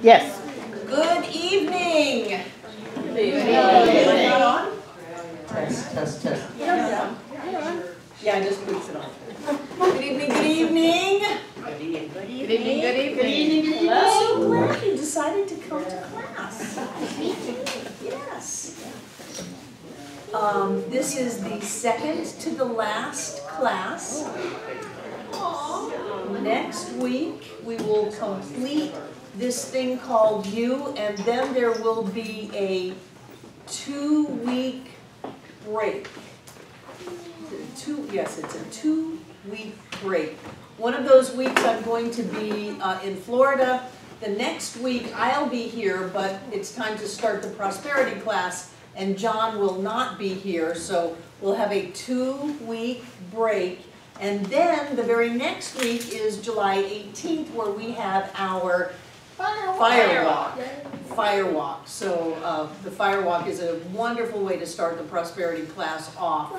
Yes. Good evening. Good evening. Test. Yeah, I just put it on. Good evening, good evening. Good evening. Good evening. I'm so glad you decided to come to class. Yes. This is the second to the last class. Next week, we will complete this thing called You, and then there will be a 2-week break. Yes, it's a 2-week break. One of those weeks I'm going to be in Florida. The next week I'll be here, but it's time to start the prosperity class, and John will not be here, so we'll have a 2-week break. And then the very next week is July 18th, where we have our Firewalk. So the Firewalk is a wonderful way to start the prosperity class off,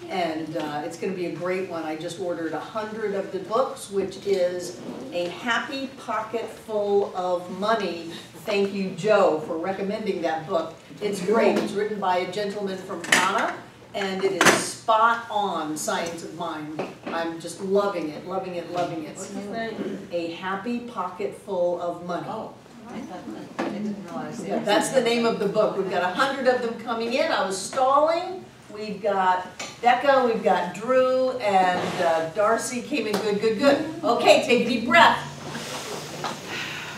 and it's going to be a great one. I just ordered 100 of the books, which is a happy pocket full of money. Thank you, Joe, for recommending that book. It's great. It's written by a gentleman from Ghana, and it is spot on science of mind. I'm just loving it. What's his name? A Happy Pocket Full of Money. Oh, I didn't realize that. Yeah, that's the name of the book. We've got 100 of them coming in. I was stalling. We've got Becca, we've got Drew, and Darcy came in good. Okay, take a deep breath.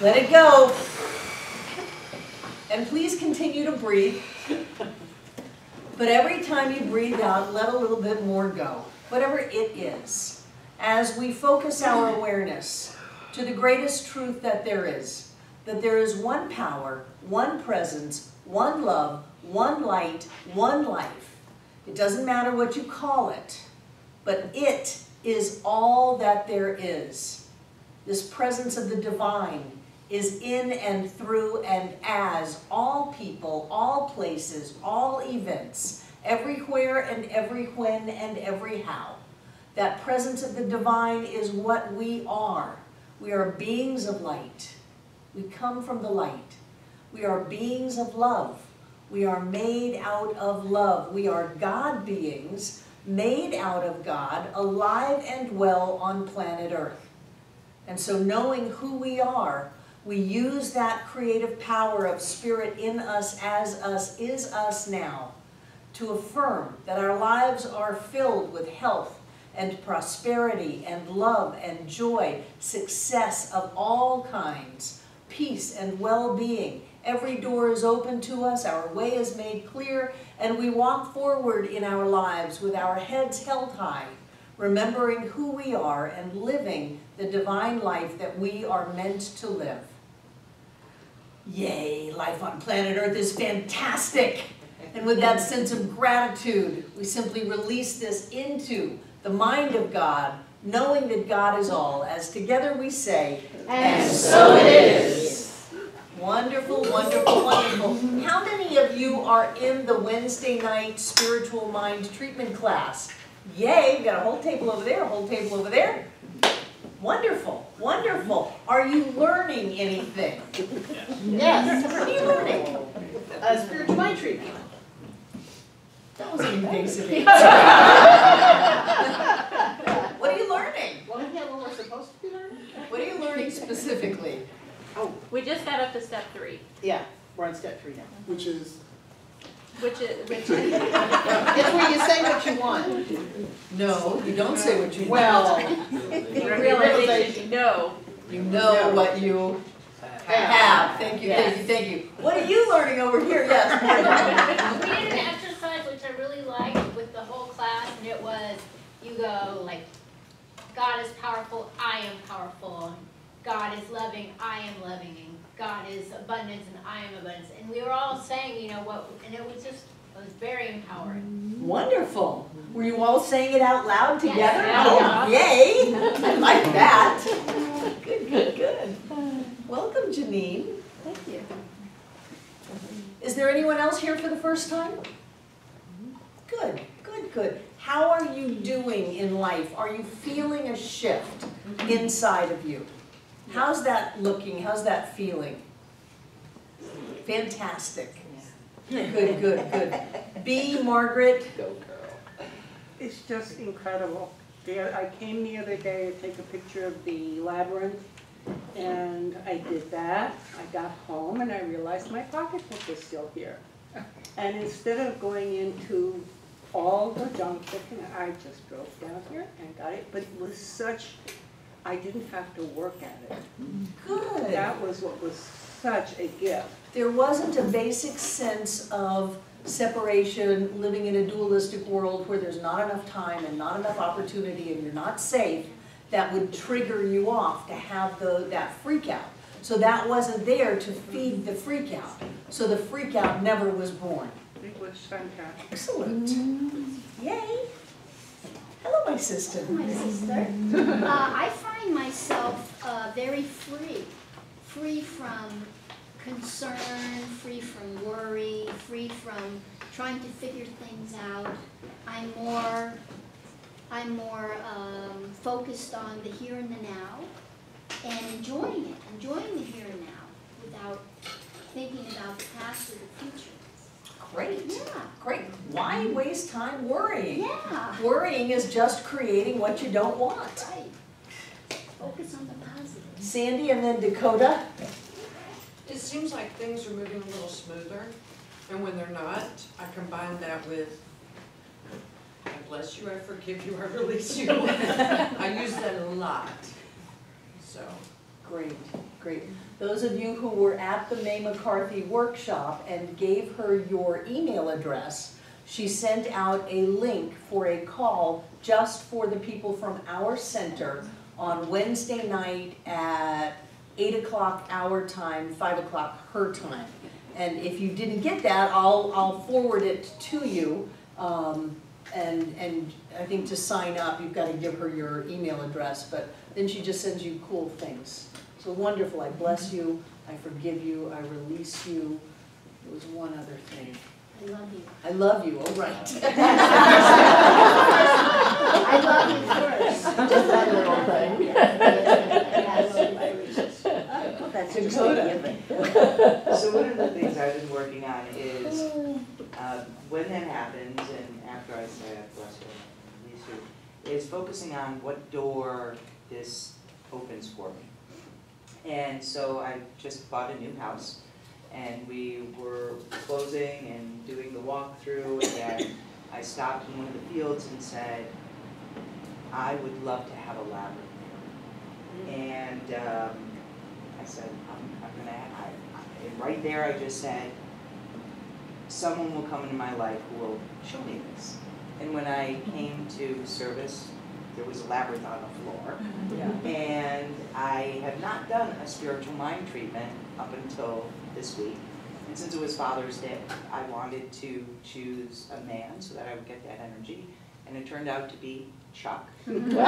Let it go. And please continue to breathe. But every time you breathe out, let a little bit more go, whatever it is, as we focus our awareness to the greatest truth that there is one power, one presence, one love, one light, one life. It doesn't matter what you call it, but it is all that there is. This presence of the divine is in and through and as all people, all places, all events, everywhere and every when and every how. That presence of the divine is what we are. We are beings of light. We come from the light. We are beings of love. We are made out of love. We are God beings, made out of God, alive and well on planet Earth. And so knowing who we are, we use that creative power of spirit in us, as us, is us now, to affirm that our lives are filled with health and prosperity and love and joy, success of all kinds, peace and well-being. Every door is open to us, our way is made clear, and we walk forward in our lives with our heads held high, remembering who we are and living the divine life that we are meant to live. Yay, life on planet Earth is fantastic. And with that sense of gratitude, we simply release this into the mind of God, knowing that God is all, as together we say, and so it is. Wonderful, wonderful, wonderful. How many of you are in the Wednesday night spiritual mind treatment class? Yay, we've got a whole table over there, a whole table over there. Wonderful, wonderful. Are you learning anything? Yes. What are you learning? Spiritual mind treatment. That was an invasive answer. What are you learning? Well, isn't that what we're supposed to be learning? What are you learning specifically? Oh, we just got up to step 3. Yeah, we're on step 3 now. Which is It's where you say what you want. No, you don't say what you want. Well, realization. You know what you have. Thank you, Yes. thank you. What are you learning over here? Yes, Martha. We did an exercise which I really liked with the whole class, and it was, you go like, God is powerful, I am powerful. God is loving, I am loving. And God is abundance, and I am abundance. And we were all saying, you know, what, and it was very empowering. Wonderful. Were you all saying it out loud together? Yes. Oh, yay. I like that. Good. Welcome, Janine. Thank you. Is there anyone else here for the first time? Good. How are you doing in life? Are you feeling a shift inside of you? How's that looking? How's that feeling? Fantastic. Good, good, good. B, Margaret? Go, girl. It's just incredible. I came the other day to take a picture of the labyrinth, and I did that. I got home and I realized my pocketbook was still here. And instead of going into all the junk picking, I just drove down here and got it. But it was such, I didn't have to work at it. Good. That was what was such a gift. There wasn't a basic sense of separation, living in a dualistic world where there's not enough time and not enough opportunity and you're not safe, that would trigger you off to have that freak out. So that wasn't there to feed the freak out. So the freak out never was born. It was fantastic. Excellent. Yay. Hello, my sister. My sister. I find myself very free from concern, free from worry, free from trying to figure things out. I'm more focused on the here and the now and enjoying the here and now without thinking about the past or the future. Great. Yeah. Great. Why waste time worrying? Yeah. Worrying is just creating what you don't want. Right. Focus on the positive. Sandy and then Dakota. It seems like things are moving a little smoother, and when they're not, I combine that with, I bless you, I forgive you, I release you. I use that a lot, so. Great, great. Those of you who were at the Mae McCarthy workshop and gave her your email address, she sent out a link for a call just for the people from our center on Wednesday night at 8 o'clock our time, 5 o'clock her time. And if you didn't get that, I'll forward it to you. And I think to sign up, you've got to give her your email address, but then she just sends you cool things. So wonderful. I bless you, I forgive you, I release you. There was one other thing. I love you. I love you, all right. I love you first. Just that little thing. Yes. That's Dakota. So one of the things I've been working on is when that happens, and after I say I bless you, release you, is focusing on what door this opens for me. And so I just bought a new house, and we were closing and doing the walkthrough, and I stopped in one of the fields and said, I would love to have a labyrinth there. And I said, and right there I just said, someone will come into my life who will show me this. And when I came to service, there was a labyrinth on the floor. Yeah. And I have not done a spiritual mind treatment up until this week. And since it was Father's Day, I wanted to choose a man so that I would get that energy. And it turned out to be Chuck. He's the labyrinth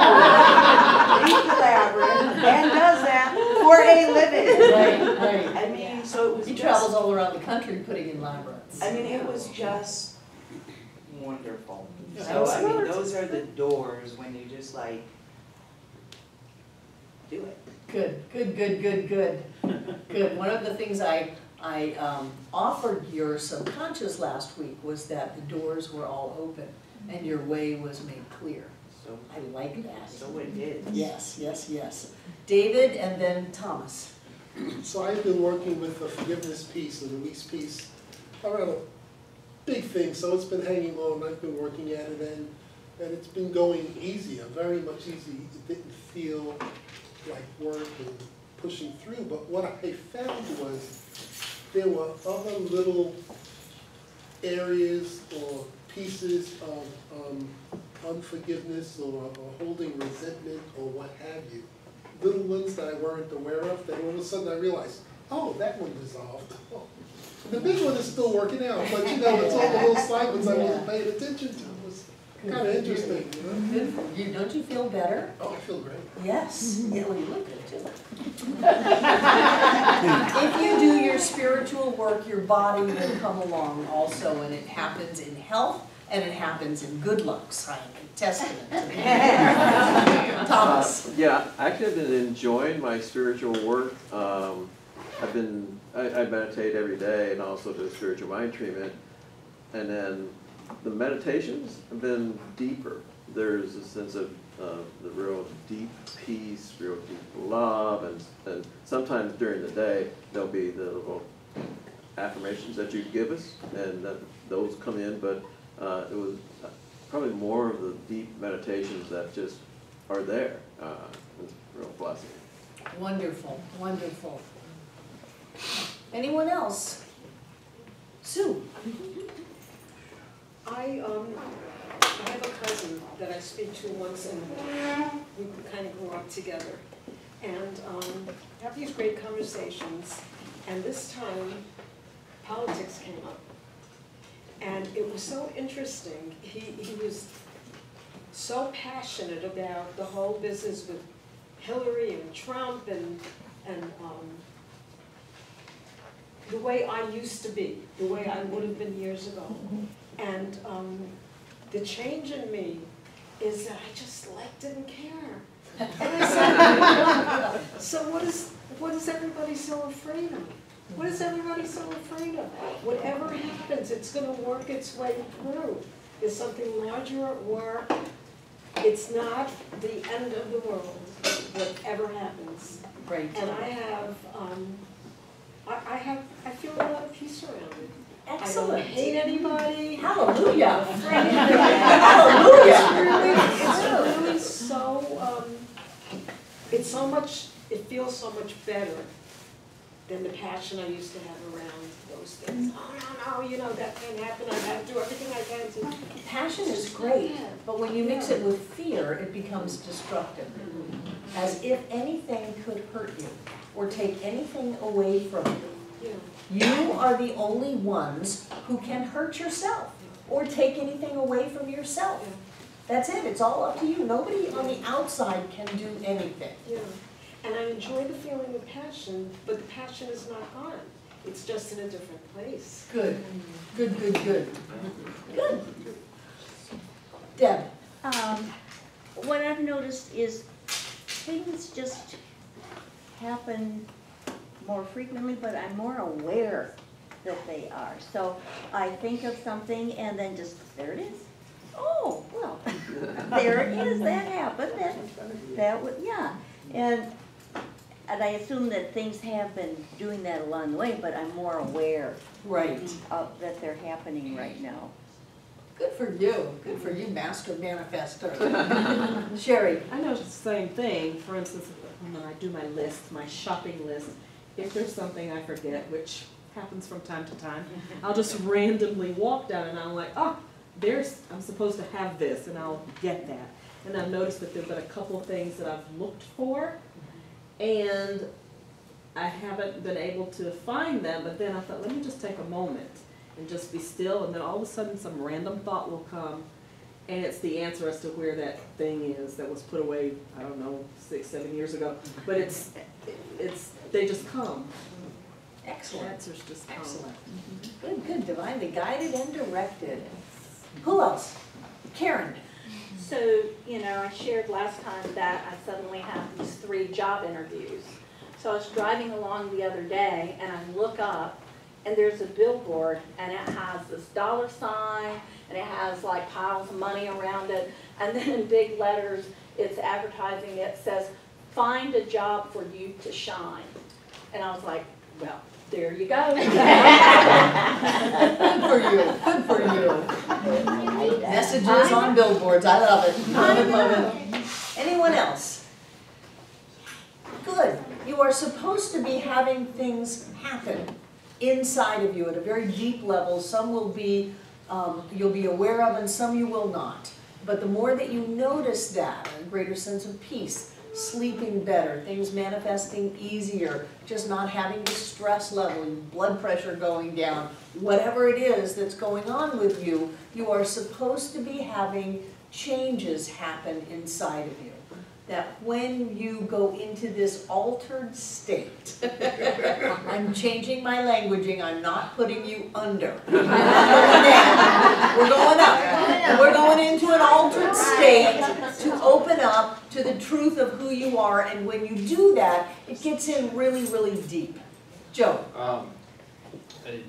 and does that for a living. Right, right. I mean, so it was He just, travels all around the country putting in labyrinths. I mean, it was just wonderful. So, I mean, those are the doors when you just like, do it. Good, good, good, good, good. Good. One of the things I offered your subconscious last week was that the doors were all open and your way was made clear. So, I like that. so it is. Yes, yes, yes. David and then Thomas. So I've been working with the forgiveness piece and release piece around a big thing, so it's been hanging on. I've been working at it, and it's been going easier, very much easier. It didn't feel like work and pushing through, but what I found was there were other little areas or pieces of unforgiveness or holding resentment or what have you. Little ones that I weren't aware of, then all of a sudden I realized, oh, that one dissolved. Oh. The big one is still working out, but you know, it's all the little side ones I wasn't paying attention to. It was kind of interesting, you know? Good for you. Don't you feel better? Oh, I feel great. Yes. Yeah, well, you look good too. If you do your spiritual work, your body will come along also, and it happens in health And it happens in good luck, sign, testament to that. Thomas. Yeah, actually I've been enjoying my spiritual work. I meditate every day and also do spiritual mind treatment. And then the meditations have been deeper. There's a sense of the real deep peace, real deep love, and sometimes during the day there'll be the little affirmations that you give us, and those come in, but it was probably more of the deep meditations that just are there. It's a real blessing. Wonderful, wonderful. Anyone else? Sue? I have a cousin that I speak to once, and we kind of grew up together. And have these great conversations, and this time, politics came up. And it was so interesting. He was so passionate about the whole business with Hillary and Trump and the way I used to be, the way I would have been years ago. And the change in me is that I just didn't care. And I said, so what is everybody so afraid of? What is everybody so afraid of? Whatever happens, it's going to work its way through. Is something larger at work? It's not the end of the world, whatever happens. Great. And I feel a lot of peace around it. Excellent. I don't hate anybody. Hallelujah. Hallelujah. Hallelujah. It's really so, it feels so much better than the passion I used to have around those things. Oh, no, that can't happen. I have to do everything I can to. Passion is great, but when you mix it with fear, it becomes destructive. As if anything could hurt you or take anything away from you. You are the only ones who can hurt yourself or take anything away from yourself. That's it. It's all up to you. Nobody on the outside can do anything. Yeah. And I enjoy the feeling of passion, but the passion is not gone. It's just in a different place. Good. Good, good, good. Good. Deb. What I've noticed is things just happen more frequently, but I'm more aware that they are. So I think of something and then just, there it is. Oh, well, there it is, that happened, that would, yeah. And I assume that things have been doing that along the way, but I'm more aware of that they're happening right now. Good for you, master manifestor. Sherry. I noticed the same thing. For instance, when I do my list, my shopping list, if there's something I forget, which happens from time to time, I'll just randomly walk down and I'm like, oh, I'm supposed to have this, and I'll get that. And I've noticed that there've been a couple of things that I've looked for, and I haven't been able to find them, but then I thought, let me just take a moment and just be still, and then all of a sudden some random thought will come, and it's the answer as to where that thing is that was put away, I don't know, 6, 7 years ago. But they just come. Excellent. Answers just come. Excellent. Good, good, divinely guided and directed. Who else? Karen. So, I shared last time that I suddenly have these 3 job interviews. So I was driving along the other day and I look up and there's a billboard and it has this dollar sign and it has like piles of money around it, and then in big letters it's advertising, it says, find a job for you to shine. And I was like, well, there you go. Good for you. Messages on billboards, I love it. I love it. Anyone else? Good. You are supposed to be having things happen inside of you at a very deep level. Some will be, you'll be aware of, and some you will not. But the more that you notice that, a greater sense of peace, sleeping better, things manifesting easier, just not having the stress level, blood pressure going down, whatever it is that's going on with you, you are supposed to be having changes happen inside of you. That when you go into this altered state, I'm changing my languaging, I'm not putting you under. We're going down, we're going up. And we're going into an altered state to open up to the truth of who you are, and when you do that, it gets in really, really deep. Joe?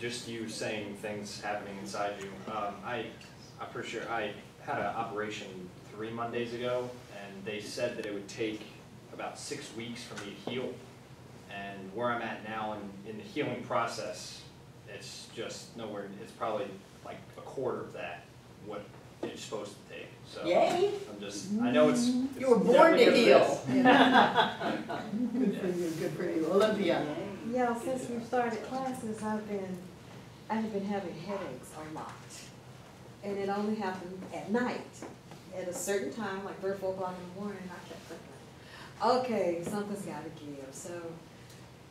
Just you saying things happening inside you. I'm pretty sure I had an operation 3 Mondays ago, and they said that it would take about 6 weeks for me to heal. And where I'm at now in the healing process, it's just nowhere, it's probably like a quarter of that, what it's supposed to take. So Yay! I know it's You were born to definitely heal. good for this. Good for you. Olympia? Yeah, since we've started classes, I've been having headaches a lot. And it only happened at night. At a certain time, like 3 or 4 o'clock in the morning, I kept thinking, okay, something's gotta give. So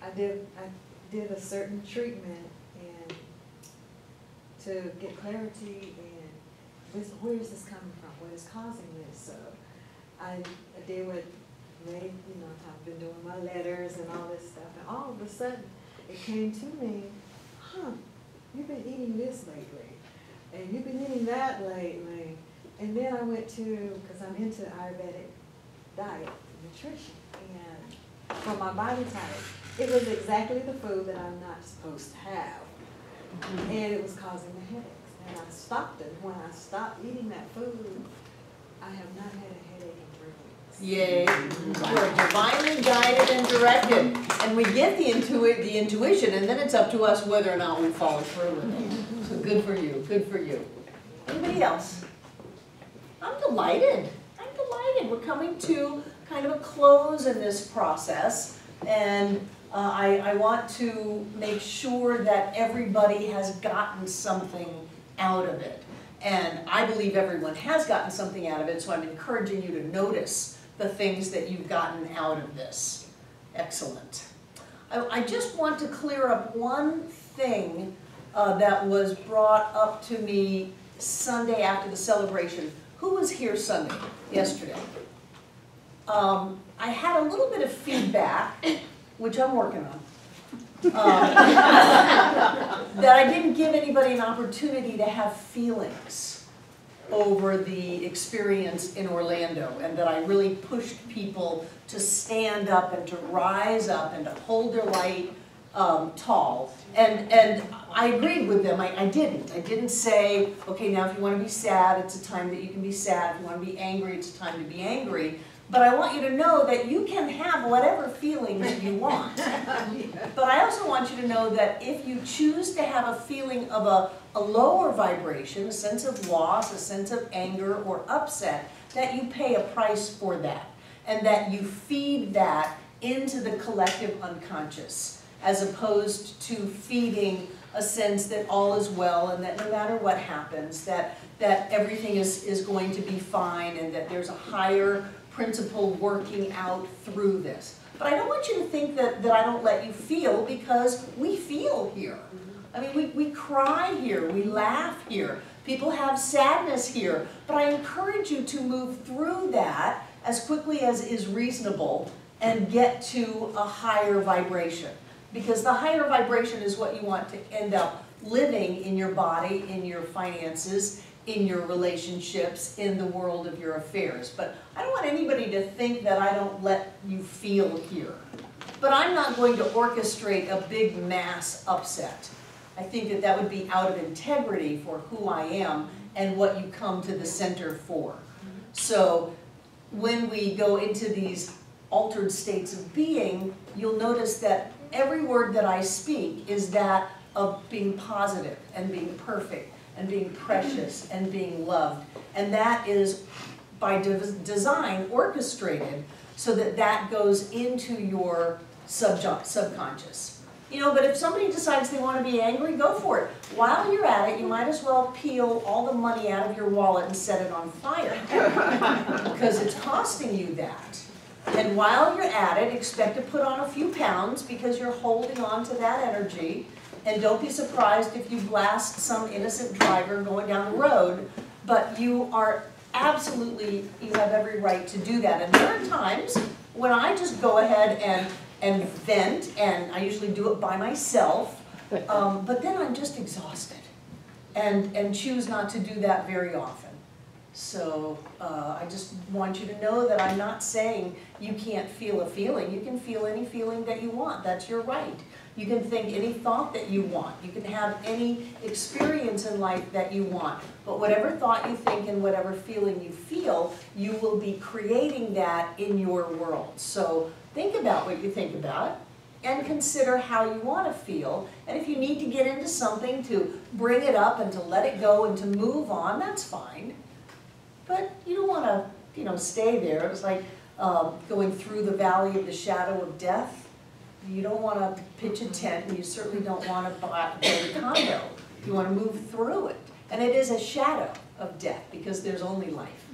I did a certain treatment and to get clarity and where is this coming from? What is causing this? So I did what Ray, I've been doing my letters and all this stuff, and all of a sudden it came to me, you've been eating this lately, and you've been eating that lately, and then I went to, because I'm into Ayurvedic diet and nutrition, and for my body type, it was exactly the food that I'm not supposed to have, and it was causing the headaches, and I stopped it. When I stopped eating that food, I have not had a headache in 3 weeks. Yay. We're divinely guided and directed. And we get the intuition, and then it's up to us whether or not we follow through with it. So good for you, good for you. Anybody else? I'm delighted. I'm delighted. We're coming to kind of a close in this process. And I want to make sure that everybody has gotten something out of it. And I believe everyone has gotten something out of it, so I'm encouraging you to notice the things that you've gotten out of this. Excellent. I just want to clear up one thing that was brought up to me Sunday after the celebration. Who was here Sunday, yesterday? I had a little bit of feedback, which I'm working on. That I didn't give anybody an opportunity to have feelings over the experience in Orlando, and that I really pushed people to stand up and to rise up and to hold their light tall. And I agreed with them. I didn't say, okay, now if you want to be sad, it's a time that you can be sad. If you want to be angry, it's a time to be angry. But I want you to know that you can have whatever feelings you want. But I also want you to know that if you choose to have a feeling of a lower vibration, a sense of loss, a sense of anger or upset, that you pay a price for that. And that you feed that into the collective unconscious, as opposed to feeding a sense that all is well and that no matter what happens, that everything is going to be fine and that there's a higher principle working out through this. But I don't want you to think that I don't let you feel, because we feel here. I mean, we cry here, we laugh here, people have sadness here, but I encourage you to move through that as quickly as is reasonable and get to a higher vibration. Because the higher vibration is what you want to end up living in your body, in your finances, in your relationships, in the world of your affairs. But I don't want anybody to think that I don't let you feel here. But I'm not going to orchestrate a big mass upset. I think that would be out of integrity for who I am and what you come to the center for. So when we go into these altered states of being, you'll notice that every word that I speak is that of being positive and being perfect and being precious and being loved. And that is, by design, orchestrated so that that goes into your subconscious. But if somebody decides they want to be angry, go for it. While you're at it, you might as well peel all the money out of your wallet and set it on fire, because it's costing you that. And while you're at it, expect to put on a few pounds, because you're holding on to that energy. And don't be surprised if you blast some innocent driver going down the road, but you are absolutely, you have every right to do that. And there are times when I just go ahead and vent, and I usually do it by myself, but then I'm just exhausted and choose not to do that very often. So I just want you to know that I'm not saying you can't feel a feeling. You can feel any feeling that you want. That's your right. You can think any thought that you want. You can have any experience in life that you want. But whatever thought you think and whatever feeling you feel, you will be creating that in your world. So think about what you think about and consider how you want to feel. And if you need to get into something to bring it up and to let it go and to move on, that's fine. But you don't want to, stay there. It was like going through the valley of the shadow of death. You don't want to pitch a tent, and you certainly don't want to build a condo. You want to move through it. And it is a shadow of death because there's only life.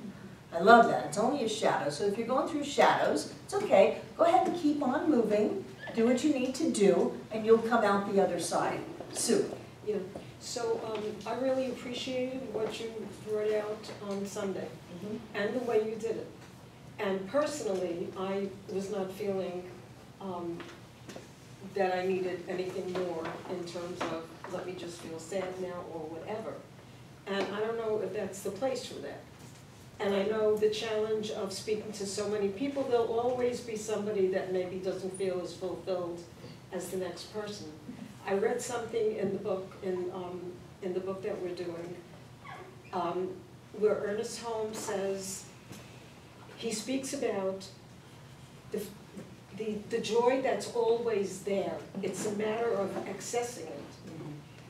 I love that. It's only a shadow. So if you're going through shadows, it's okay. Go ahead and keep on moving. Do what you need to do, and you'll come out the other side. Sue. Yeah. So I really appreciated what you brought out on Sunday and the way you did it. And personally, I was not feeling that I needed anything more in terms of let me just feel sad now or whatever. And I don't know if that's the place for that. And I know the challenge of speaking to so many people, there'll always be somebody that maybe doesn't feel as fulfilled as the next person. I read something in the book, in the book that we're doing, where Ernest Holmes says, he speaks about the joy that's always there. It's a matter of accessing it.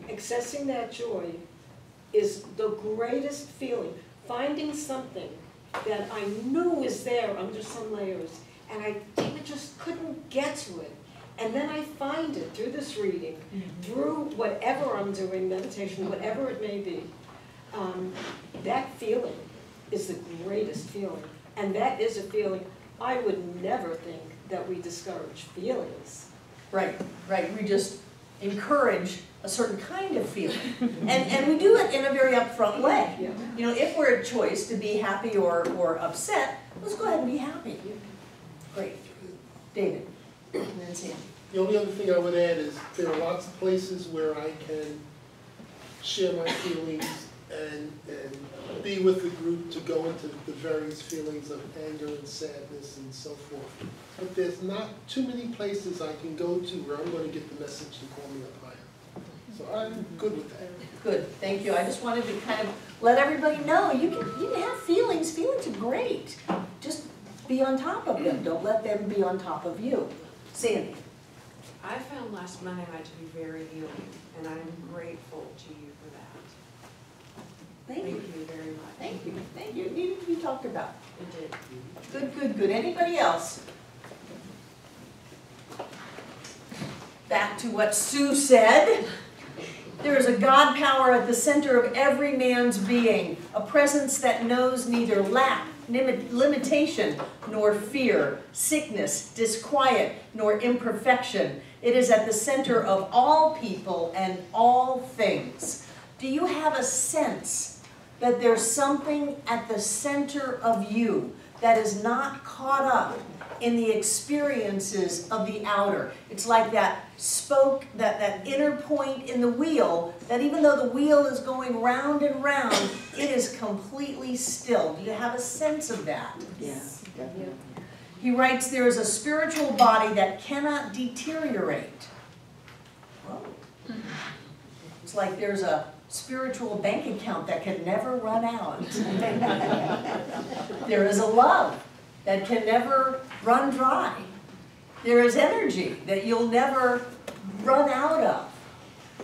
Accessing that joy is the greatest feeling. Finding something that I knew is there under some layers, and I just couldn't get to it. And then I find it through this reading, through whatever I'm doing, meditation, whatever it may be. That feeling is the greatest feeling. And that is a feeling I would never think that we discourage feelings. Right, right. We just encourage a certain kind of feeling. And we do it in a very upfront way. Yeah. If we're a choice to be happy or upset, let's go ahead and be happy. Great. David. And then Sam. The only other thing I would add is there are lots of places where I can share my feelings and be with the group to go into the various feelings of anger and sadness and so forth. But there's not too many places I can go to where I'm going to get the message to call me up higher. So I'm good with that. Good, thank you. I just wanted to kind of let everybody know you can have feelings. Feelings are great. Just be on top of them. Don't let them be on top of you. Sandy. I found last Monday night to be very healing, and I'm grateful to you for that. Thank you very much. Thank you. Thank you. You talked about it. It did. Good, good, good. Anybody else? Back to what Sue said. There is a God power at the center of every man's being, a presence that knows neither lack, limitation, nor fear, sickness, disquiet, nor imperfection. It is at the center of all people and all things. Do you have a sense that there's something at the center of you that is not caught up in the experiences of the outer? It's like that spoke, that inner point in the wheel, that even though the wheel is going round and round, it is completely still. Do you have a sense of that? Yes, definitely. He writes, there is a spiritual body that cannot deteriorate. Well, it's like there's a spiritual bank account that can never run out. There is a love that can never run dry. There is energy that you'll never run out of.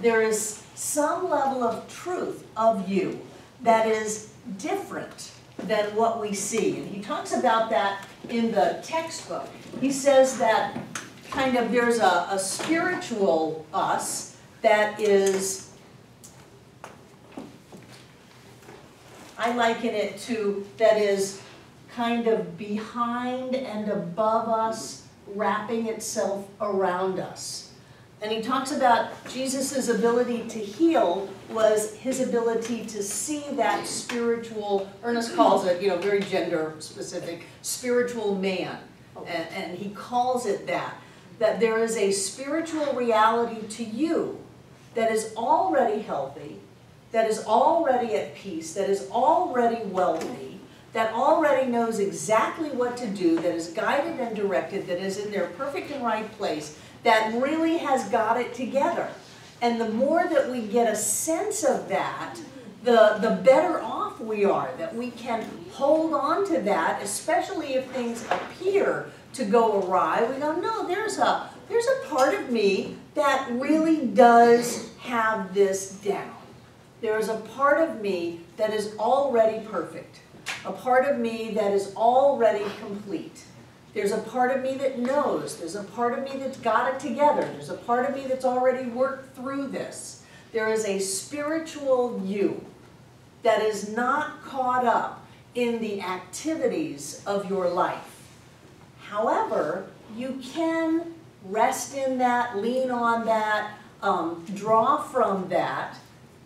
There is some level of truth of you that is different than what we see. And he talks about that in the textbook. He says that kind of there's a spiritual us that is, I liken it to, that is kind of behind and above us, wrapping itself around us. And he talks about Jesus' ability to heal was his ability to see that spiritual, Ernest calls it, very gender specific, spiritual man. And he calls it that. that there is a spiritual reality to you that is already healthy, that is already at peace, that is already wealthy, that already knows exactly what to do, that is guided and directed, that is in their perfect and right place, that really has got it together. And the more that we get a sense of that, the better off we are, that we can hold on to that, especially if things appear to go awry. We go, no, there's a part of me that really does have this down. There is a part of me that is already perfect, a part of me that is already complete. There's a part of me that knows. There's a part of me that's got it together. There's a part of me that's already worked through this. There is a spiritual you that is not caught up in the activities of your life. However, you can rest in that, lean on that, draw from that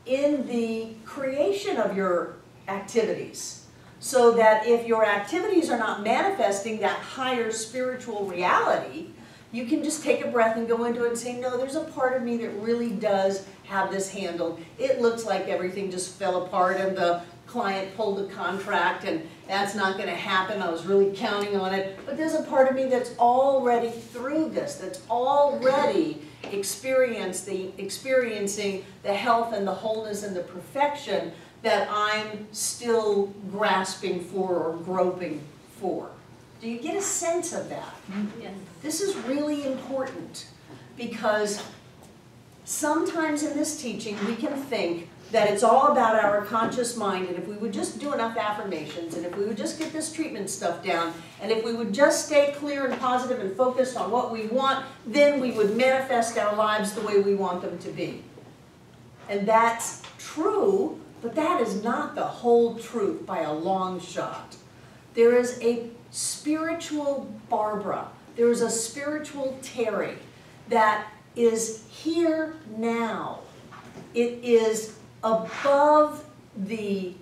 in the creation of your activities. So that if your activities are not manifesting that higher spiritual reality, you can just take a breath and go into it and say, no, there's a part of me that really does have this handled. It looks like everything just fell apart and the client pulled the contract and that's not going to happen. I was really counting on it. But there's a part of me that's already through this, that's already experiencing the health and the wholeness and the perfection that I'm still grasping for or groping for. Do you get a sense of that? Yes. This is really important because sometimes in this teaching we can think that it's all about our conscious mind, and if we would just do enough affirmations, and if we would just get this treatment stuff down, and if we would just stay clear and positive and focused on what we want, then we would manifest our lives the way we want them to be. And that's true, but that is not the whole truth by a long shot. There is a spiritual Barbara, there is a spiritual Terry that is here now. It is above the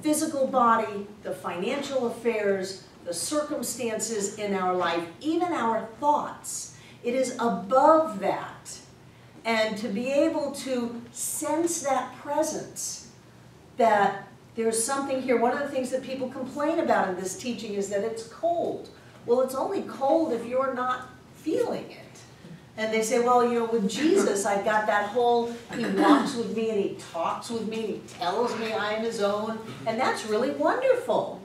physical body, the financial affairs, the circumstances in our life, even our thoughts. It is above that. And to be able to sense that presence, that there's something here. One of the things that people complain about in this teaching is that it's cold. Well, it's only cold if you're not feeling it. And they say, well, you know, with Jesus, I've got that whole, he walks with me and he talks with me and he tells me I am his own. And that's really wonderful.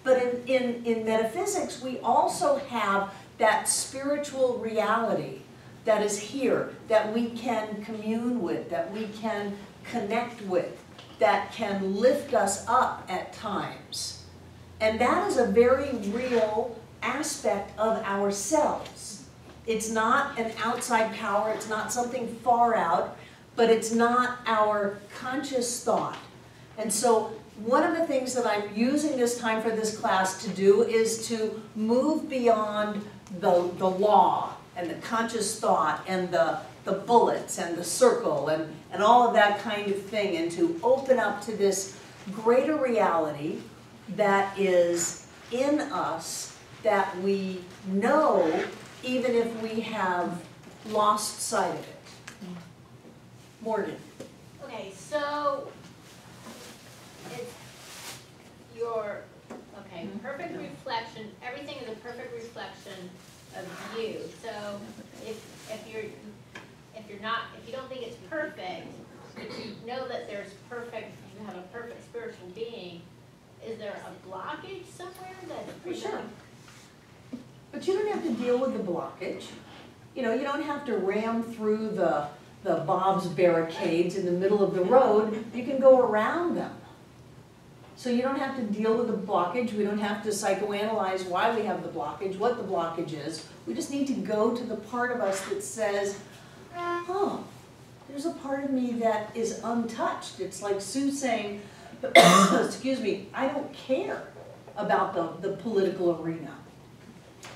But in metaphysics, we also have that spiritual reality that is here, that we can commune with, that we can connect with, that can lift us up at times. And that is a very real aspect of ourselves. It's not an outside power, it's not something far out, but it's not our conscious thought. And so one of the things that I'm using this time for this class to do is to move beyond the law and the conscious thought and the bullets and the circle and all of that kind of thing, and to open up to this greater reality that is in us that we know even if we have lost sight of it. Morgan. Okay, so it's your, perfect reflection, everything is a perfect reflection of you. So if you don't think it's perfect, if you know that there's perfect, you have a perfect spiritual being, is there a blockage somewhere that? Sure. But you don't have to deal with the blockage. You know, you don't have to ram through the Bob's barricades in the middle of the road. You can go around them. So you don't have to deal with the blockage. We don't have to psychoanalyze why we have the blockage, what the blockage is. We just need to go to the part of us that says, oh, there's a part of me that is untouched. It's like Sue saying, excuse me, I don't care about the political arena.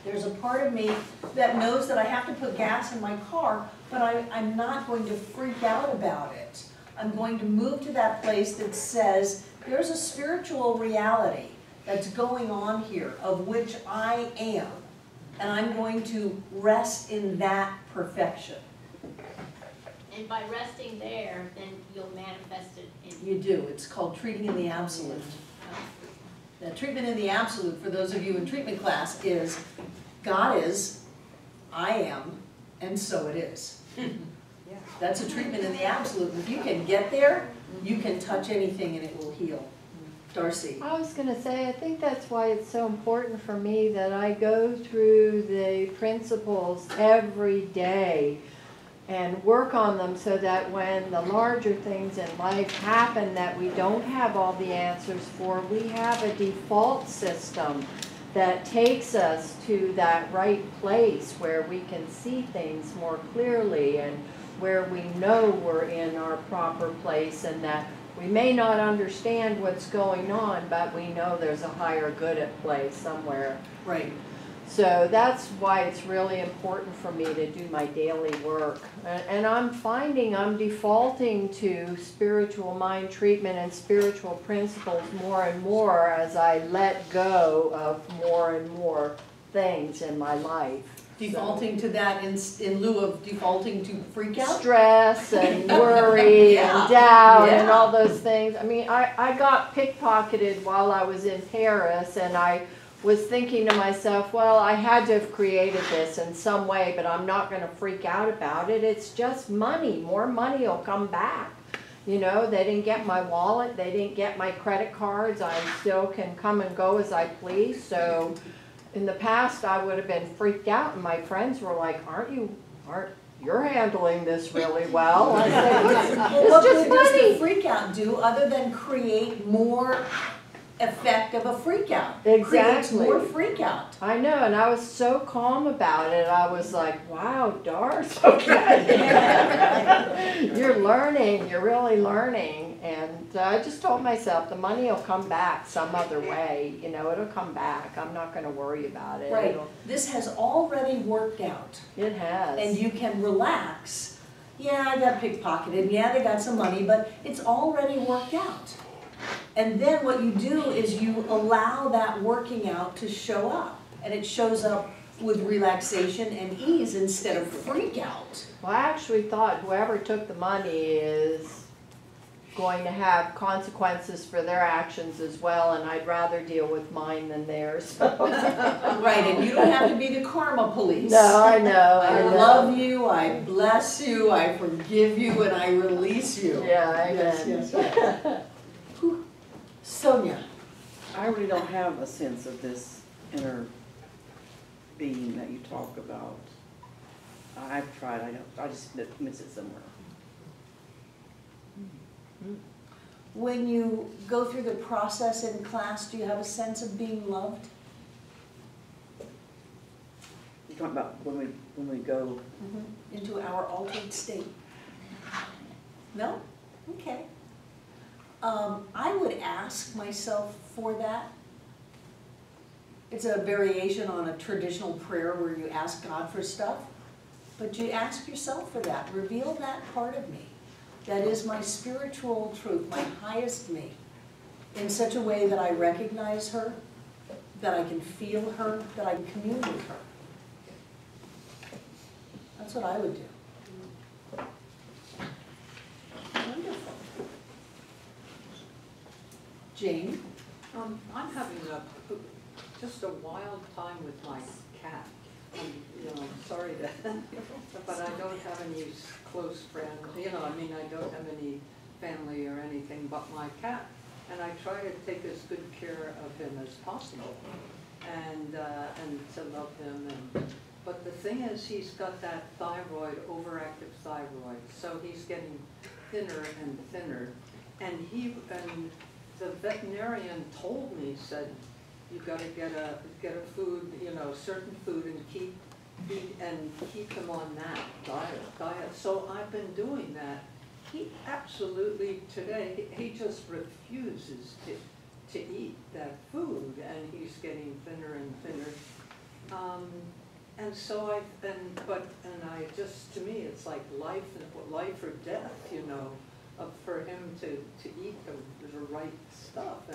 There's a part of me that knows that I have to put gas in my car, but I'm not going to freak out about it. I'm going to move to that place that says, there's a spiritual reality that's going on here, of which I am. and I'm going to rest in that perfection. And by resting there, then you'll manifest it in. You do. It's called treating in the absolute. The treatment in the absolute, for those of you in treatment class, is God is, I am, and so it is. That's a treatment in the absolute. If you can get there, you can touch anything and it will heal. Darcy. I was going to say, I think that's why it's so important for me that I go through the principles every day and work on them so that when the larger things in life happen that we don't have all the answers for, we have a default system that takes us to that right place where we can see things more clearly and where we know we're in our proper place, and that we may not understand what's going on, but we know there's a higher good at play somewhere. Right. So that's why it's really important for me to do my daily work. And I'm finding I'm defaulting to spiritual mind treatment and spiritual principles more and more as I let go of more and more things in my life. Defaulting to that in lieu of defaulting to freak out? Stress and worry and doubt and all those things. I mean, I got pickpocketed while I was in Paris, and I was thinking to myself, well, I had to have created this in some way, but I'm not going to freak out about it. It's just money. More money will come back. You know, they didn't get my wallet. They didn't get my credit cards. I still can come and go as I please. So in the past, I would have been freaked out, and my friends were like, you're handling this really well. I said, what does the freak out do other than create more effect of a freak out? Exactly. Creates more freak out. I know, and I was so calm about it. I was like, wow, Darce, okay. You're learning, you're really learning. And I just told myself the money will come back some other way. You know, it'll come back. I'm not going to worry about it. Right. This has already worked out. It has. And you can relax. Yeah, I got pickpocketed. Yeah, they got some money, but it's already worked out. And then what you do is you allow that working out to show up. And it shows up with relaxation and ease instead of freak out. Well, I actually thought whoever took the money is going to have consequences for their actions as well, and I'd rather deal with mine than theirs. Right, and you don't have to be the karma police. No, I know. I love you, I bless you, I forgive you, and I release you. Yeah, amen. Yes. Sonia. I really don't have a sense of this inner being that you talk about. I've tried, I just miss it somewhere. When you go through the process in class, do you have a sense of being loved? You're talking about when we go into our altered state? No? Okay. I would ask myself for that. It's a variation on a traditional prayer where you ask God for stuff, but you ask yourself for that. Reveal that part of me. That is my spiritual truth, my highest me, in such a way that I recognize her, that I can feel her, that I can commune with her. That's what I would do. Wonderful. Jane? I'm having just a wild time with my cat. I'm sorry to, but I don't have any close friends. I don't have any family or anything but my cat, and I try to take as good care of him as possible, and to love him. But the thing is, he's got that thyroid, overactive thyroid, so he's getting thinner and thinner. And the veterinarian told me, said, you've got to get a food, certain food, and keep him on that diet. So I've been doing that. He absolutely today he just refuses to eat that food, and he's getting thinner and thinner. And so to me it's like life or death, for him to eat the right stuff,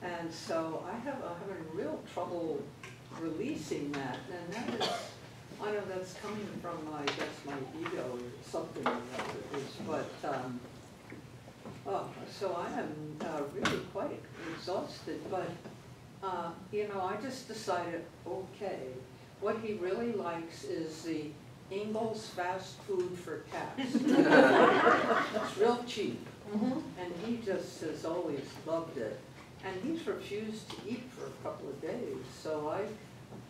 and so I'm having real trouble releasing that, and that is, I know that's coming from my, I guess, my ego or something or other is, but, so I am really quite exhausted, but, you know, I just decided, okay, what he really likes is the Ingalls fast food for cats. It's real cheap, and he just has always loved it. And he's refused to eat for a couple of days, so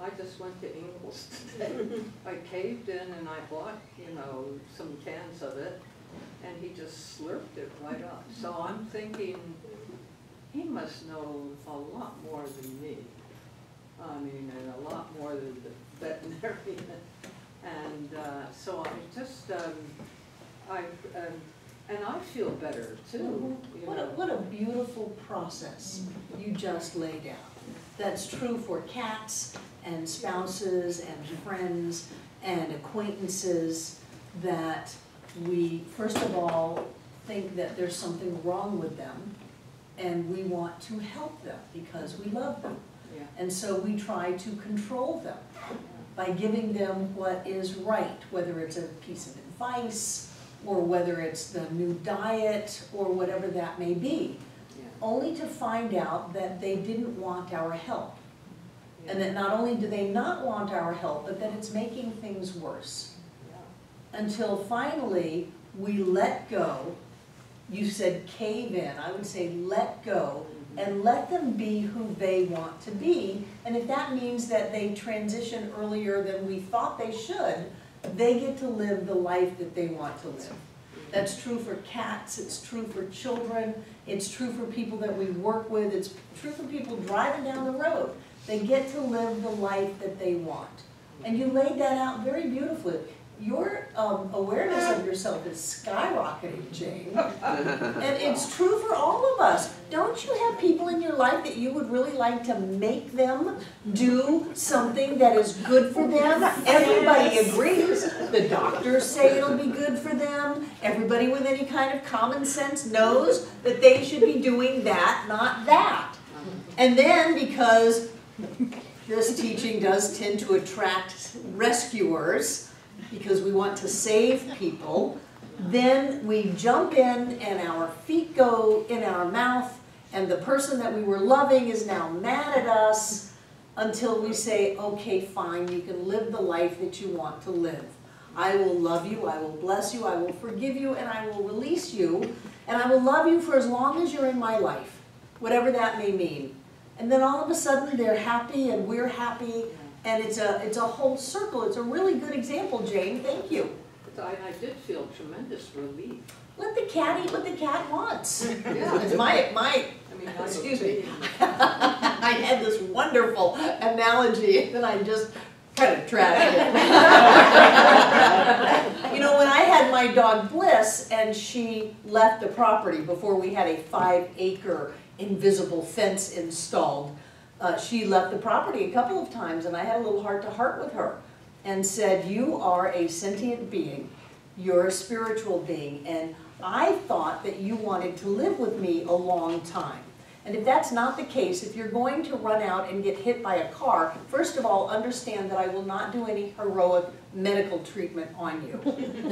I just went to Ingalls today. I caved in and I bought, you know, some cans of it, and he just slurped it right up. So I'm thinking, he must know a lot more than me. I mean, and a lot more than the veterinarian. And so I just, and I feel better too. You know. What a beautiful process you just laid out. That's true for cats and spouses and friends and acquaintances, that we, first of all, think that there's something wrong with them and we want to help them because we love them. Yeah. And so we try to control them by giving them what is right, whether it's a piece of advice or whether it's the new diet or whatever that may be, only to find out that they didn't want our help. And that not only do they not want our help, but that it's making things worse. Until finally we let go. You said cave in, I would say let go, and let them be who they want to be. And if that means that they transition earlier than we thought they should, they get to live the life that they want to live. That's true for cats, it's true for children, it's true for people that we work with, it's true for people driving down the road. They get to live the life that they want. And you laid that out very beautifully. Your awareness of yourself is skyrocketing, Jane. And it's true for all of us. Don't you have people in your life that you would really like to make them do something that is good for them? Everybody agrees. The doctors say it'll be good for them. Everybody with any kind of common sense knows that they should be doing that, not that. And then because this teaching does tend to attract rescuers, because we want to save people, then we jump in and our feet go in our mouth and the person that we were loving is now mad at us until we say, okay, fine, you can live the life that you want to live. I will love you, I will bless you, I will forgive you, and I will release you, and I will love you for as long as you're in my life, whatever that may mean. And then all of a sudden they're happy and we're happy. And it's a whole circle. It's a really good example, Jane. Thank you. I did feel tremendous relief. Let the cat eat what the cat wants. Yeah. It's my excuse me. I had this wonderful analogy and then I just kind of trashed it. You know, when I had my dog Bliss and she left the property before we had a 5-acre invisible fence installed, she left the property a couple of times and I had a little heart-to-heart with her and said, you are a sentient being, you're a spiritual being, and I thought that you wanted to live with me a long time. And if that's not the case, if you're going to run out and get hit by a car, first of all, understand that I will not do any heroic medical treatment on you.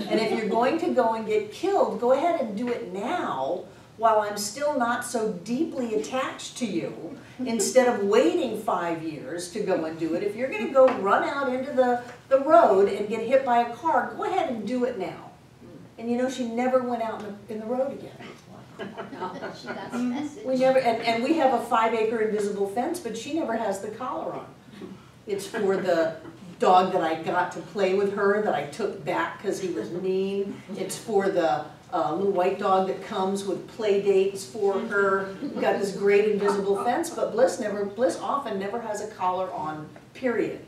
And if you're going to go and get killed, go ahead and do it now, while I'm still not so deeply attached to you, instead of waiting 5 years to go and do it. If you're going to go run out into the road and get hit by a car, go ahead and do it now. And you know, she never went out in the road again. We never, and we have a 5-acre invisible fence, but she never has the collar on. It's for the dog that I got to play with her, that I took back because he was mean. It's for the little white dog that comes with play dates for her. We've got this great invisible fence, but Bliss often never has a collar on, period.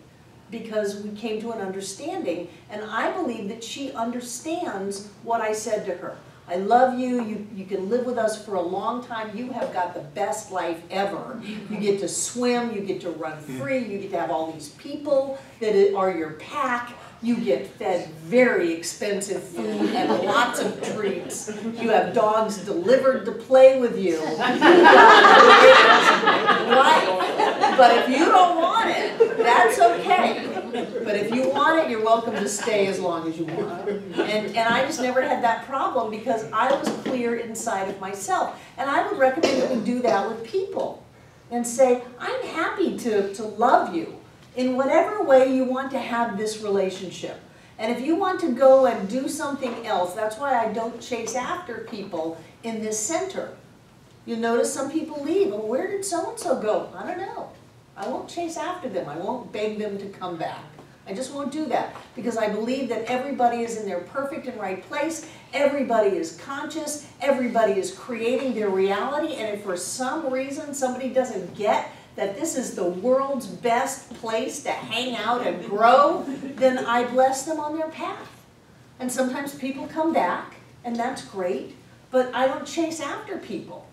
Because we came to an understanding, and I believe that she understands what I said to her. I love you, you can live with us for a long time, you have got the best life ever. You get to swim, you get to run free, you get to have all these people that are your pack, you get fed very expensive food and lots of treats. You have dogs delivered to play with you. Right? But if you don't want it, that's okay. But if you want it, you're welcome to stay as long as you want. And I just never had that problem because I was clear inside of myself. And I would recommend that we do that with people and say, I'm happy to love you in whatever way you want to have this relationship. And if you want to go and do something else, that's why I don't chase after people in this center. You notice some people leave. Well, where did so-and-so go? I don't know. I won't chase after them. I won't beg them to come back. I just won't do that because I believe that everybody is in their perfect and right place. Everybody is conscious. Everybody is creating their reality. And if for some reason somebody doesn't get that this is the world's best place to hang out and grow, then I bless them on their path. And sometimes people come back, and that's great, but I don't chase after people.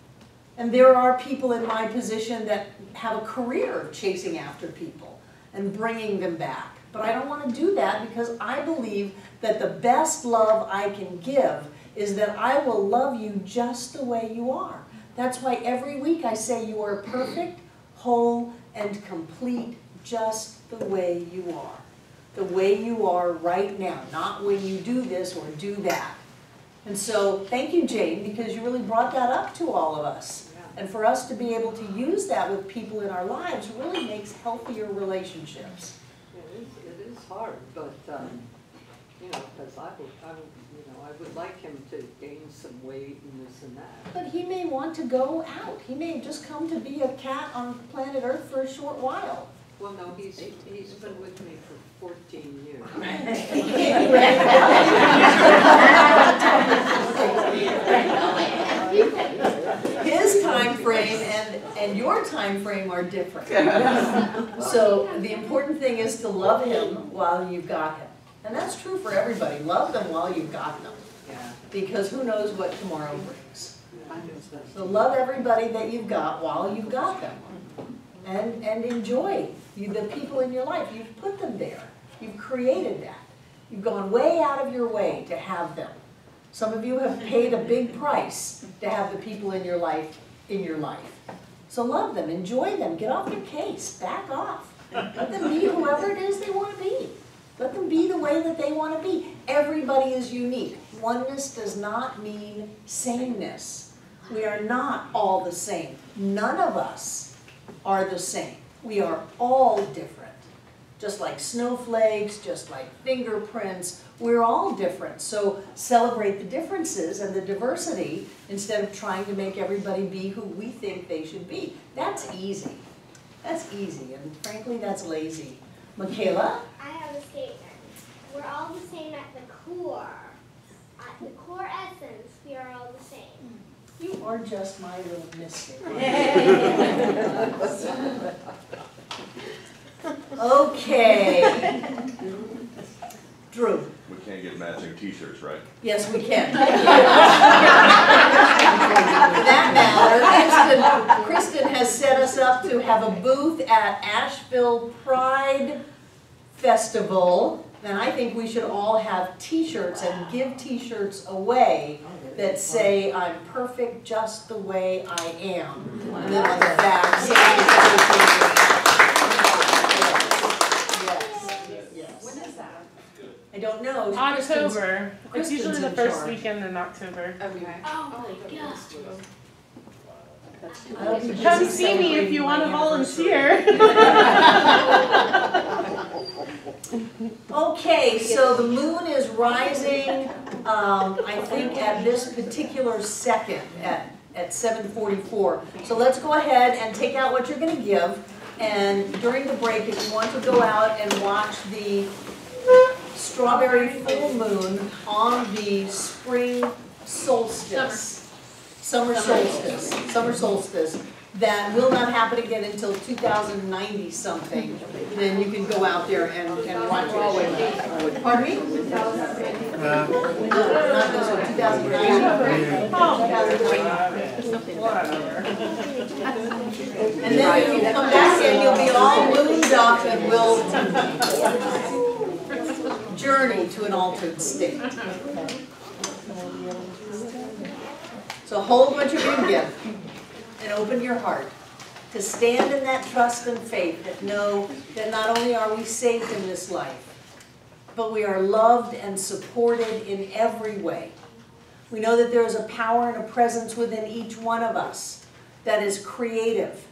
And there are people in my position that have a career of chasing after people and bringing them back. But I don't want to do that because I believe that the best love I can give is that I will love you just the way you are. That's why every week I say you are perfect, whole, and complete just the way you are. The way you are right now, not when you do this or do that. And so thank you, Jane, because you really brought that up to all of us. And for us to be able to use that with people in our lives really makes healthier relationships. It is hard, but, you know, because I would like him to gain some weight and this and that. But he may want to go out. He may just come to be a cat on planet Earth for a short while. Well, no, he's been with me for 14 years. His time frame and your time frame are different. So the important thing is to love him while you've got him. And that's true for everybody. Love them while you've got them. Because who knows what tomorrow brings. So love everybody that you've got while you've got them. And enjoy the people in your life. You've put them there. You've created that. You've gone way out of your way to have them. Some of you have paid a big price to have the people in your life So love them, enjoy them, get off your case, back off. Let them be whoever it is they want to be. Let them be the way that they want to be. Everybody is unique. Oneness does not mean sameness. We are not all the same. None of us are the same. We are all different. Just like snowflakes, just like fingerprints, we're all different. So celebrate the differences and the diversity instead of trying to make everybody be who we think they should be. That's easy. That's easy, and frankly, that's lazy. Michaela? I have a statement. We're all the same at the core. At the core essence, we are all the same. You are just my little mystic. Okay. Drew. We can't get matching t-shirts, right? Yes, we can. For that matter, Kristen has set us up to have a booth at Asheville Pride Festival. And I think we should all have t-shirts and give t-shirts away that say, I'm perfect just the way I am. And then on the back, say, When is that? I don't know. October. It's Kristen's usually the in first charge. weekend in October. Okay. Oh my gosh. Come see me if you want to volunteer. Okay, so the moon is rising, I think at this particular second at 7:44. So let's go ahead and take out what you're going to give. And during the break, if you want to go out and watch the strawberry full moon on the spring solstice, summer solstice, that will not happen again until 2090 something, then you can go out there and watch it. Pardon me? Not this one, 2090. And then when you come back in, you'll be all mooned up and we'll journey to an altered state. So hold what you're going to give and open your heart. to stand in that trust and faith that know that not only are we safe in this life, but we are loved and supported in every way. We know that there is a power and a presence within each one of us that is creative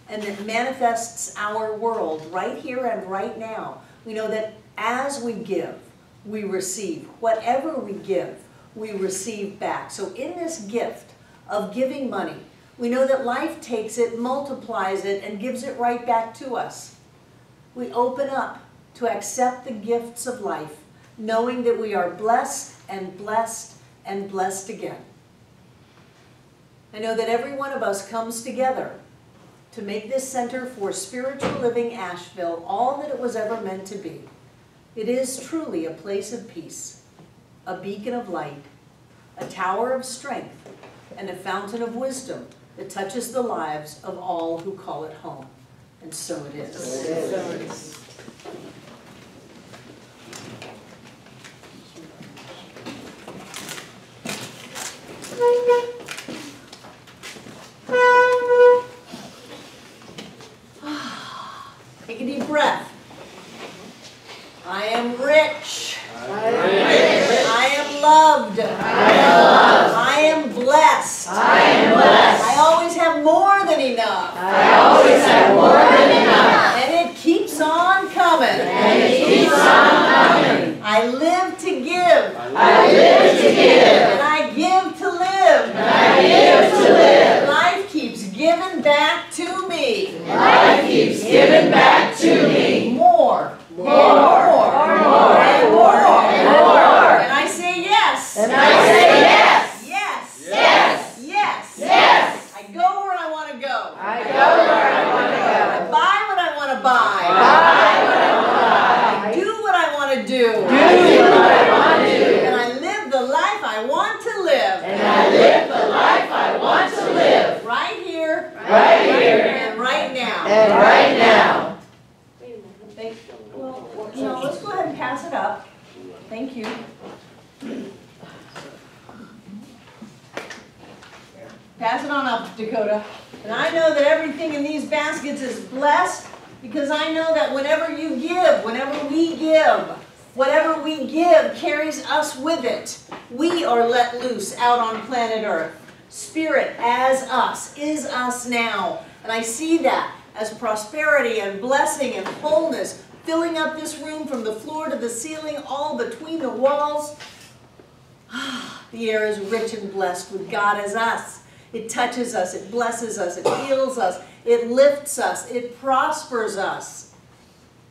and that manifests our world right here and right now. We know that as we give, we receive. Whatever we give, we receive back. So in this gift of giving money, we know that life takes it, multiplies it, and gives it right back to us. We open up to accept the gifts of life, knowing that we are blessed and blessed and blessed again. I know that every one of us comes together to make this Center for Spiritual Living Asheville all that it was ever meant to be. It is truly a place of peace, a beacon of light, a tower of strength, and a fountain of wisdom that touches the lives of all who call it home. And so it is. Take a deep breath. I am rich. I am loved. I am blessed. I always have more than enough. And it keeps on coming. I live to give. And I give to live. Life keeps giving back to me. More. And I say yes. Yes. I go where I want to go. I buy what I want to buy. I do what I want to do. And I live the life I want to live. Right here. And right now. Well, no, let's go ahead and pass it up. Thank you. Pass it on up, Dakota. And I know that everything in these baskets is blessed because I know that whenever you give, whenever we give, whatever we give carries us with it. We are let loose out on planet Earth. Spirit as us, is us now. And I see that as prosperity and blessing and wholeness filling up this room from the floor to the ceiling, all between the walls. The air is rich and blessed with God as us. It touches us, it blesses us, it heals us, it lifts us, it prospers us.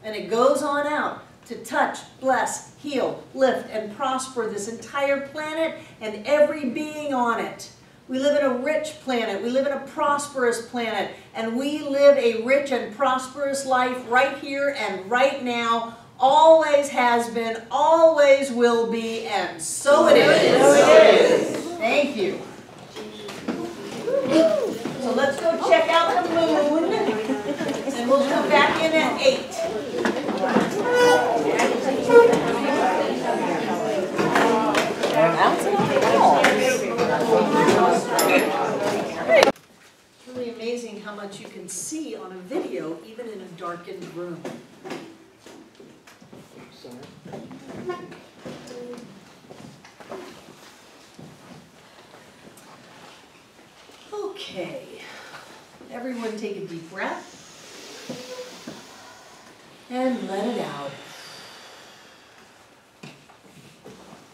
And it goes on out to touch, bless, heal, lift, and prosper this entire planet and every being on it. We live in a rich planet, we live in a prosperous planet, and we live a rich and prosperous life right here and right now, always has been, always will be, and so it is. Thank you. So let's go check out the moon, and we'll come back in at 8. It's really amazing how much you can see on a video, even in a darkened room. Okay, everyone take a deep breath and let it out.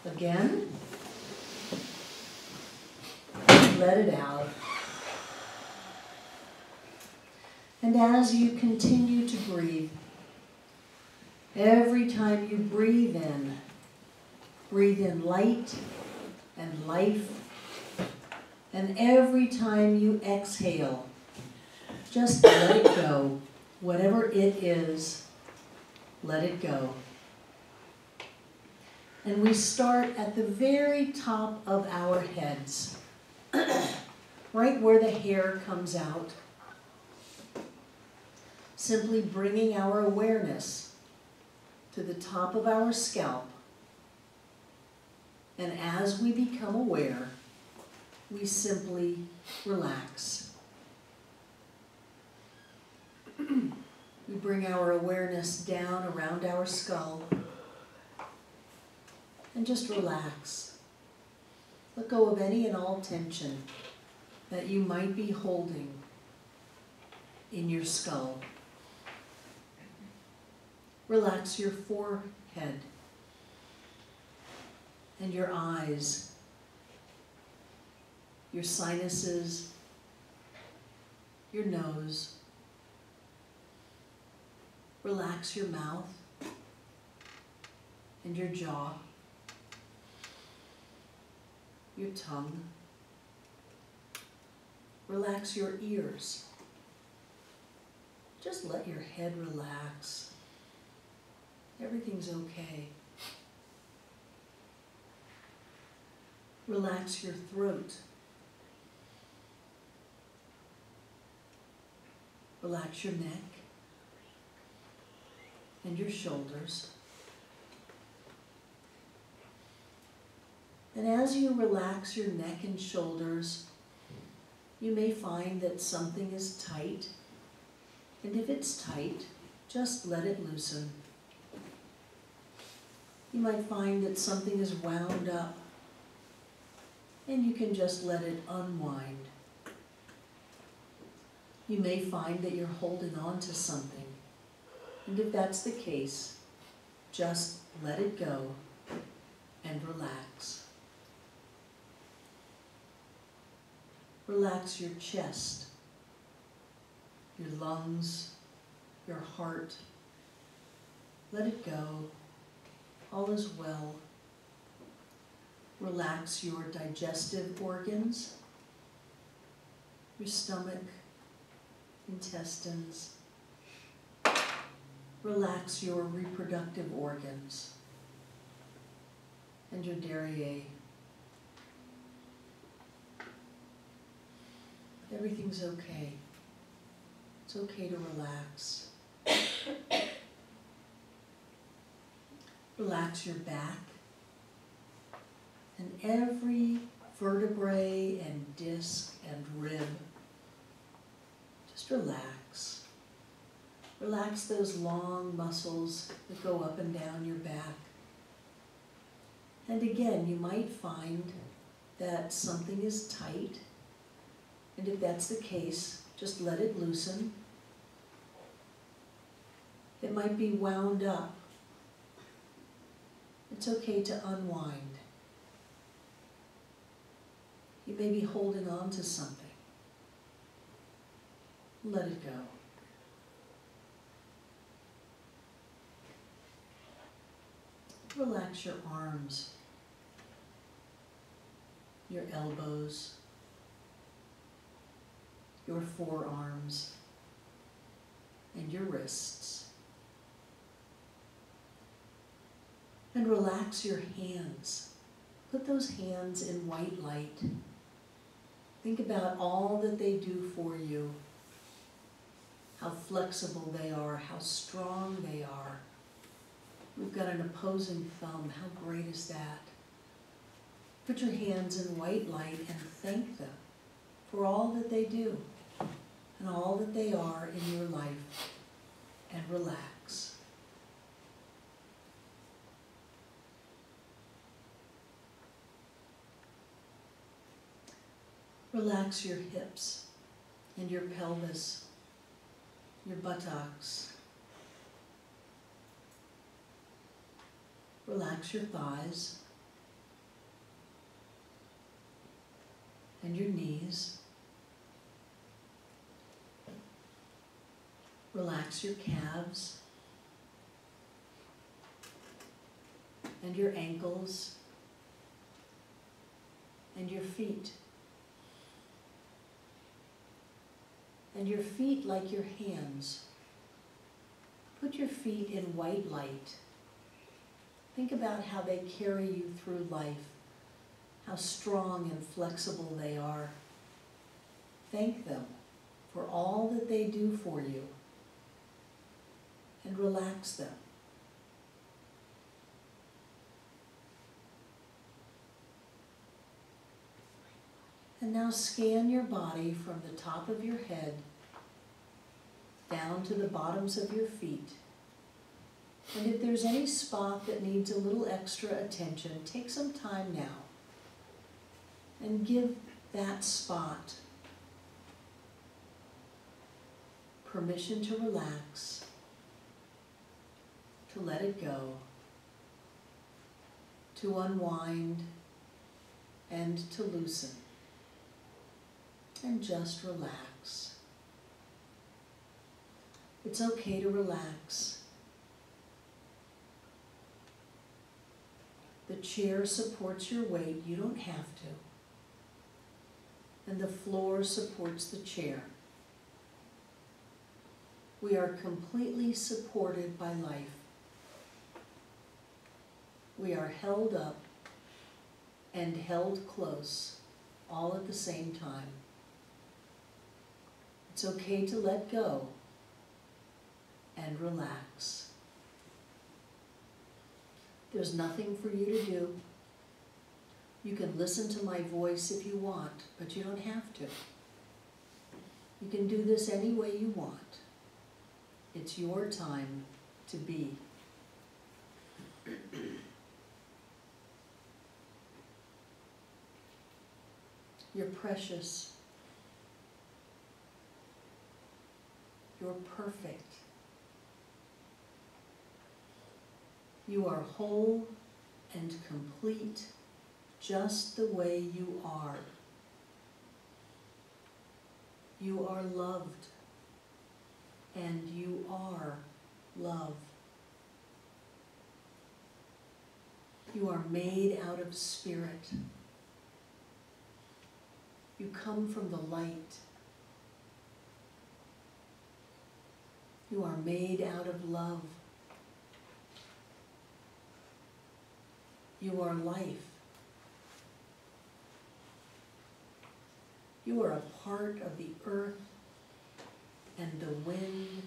Again, let it out. And as you continue to breathe, every time you breathe in light and life. And every time you exhale, just let it go. Whatever it is, let it go. And we start at the very top of our heads, right where the hair comes out. Simply bringing our awareness to the top of our scalp. And as we become aware, we simply relax. We bring our awareness down around our skull and just relax. Let go of any and all tension that you might be holding in your skull. Relax your forehead and your eyes, your sinuses, your nose. Relax your mouth and your jaw, your tongue. Relax your ears. Just let your head relax. Everything's okay. Relax your throat. Relax your neck and your shoulders. And as you relax your neck and shoulders, you may find that something is tight. And if it's tight, just let it loosen. You might find that something is wound up, and you can just let it unwind. You may find that you're holding on to something, and if that's the case, just let it go and relax. Relax your chest, your lungs, your heart. Let it go. All is well. Relax your digestive organs, your stomach, intestines. Relax your reproductive organs and your derriere. Everything's okay. It's okay to relax. Relax your back and every vertebrae and disc and rib. Just relax. Relax those long muscles that go up and down your back. And again, you might find that something is tight. And if that's the case, just let it loosen. It might be wound up. It's okay to unwind. You may be holding on to something. Let it go. Relax your arms, your elbows, your forearms, and your wrists. And relax your hands. Put those hands in white light. Think about all that they do for you, how flexible they are, how strong they are. We've got an opposing thumb. How great is that? Put your hands in white light and thank them for all that they do and all that they are in your life, and relax. Relax your hips and your pelvis, your buttocks. Relax your thighs and your knees. Relax your calves and your ankles and your feet. And your feet like your hands. Put your feet in white light. Think about how they carry you through life, how strong and flexible they are. Thank them for all that they do for you, and relax them. And now scan your body from the top of your head down to the bottoms of your feet. And if there's any spot that needs a little extra attention, take some time now and give that spot permission to relax, to let it go, to unwind, and to loosen. And just relax. It's okay to relax. The chair supports your weight, you don't have to. And the floor supports the chair. We are completely supported by life. We are held up and held close all at the same time. It's okay to let go and relax. There's nothing for you to do. You can listen to my voice if you want, but you don't have to. You can do this any way you want. It's your time to be. You're precious. You're perfect. You are whole and complete just the way you are. You are loved, and you are love. You are made out of spirit. You come from the light. You are made out of love. You are life. You are a part of the earth and the wind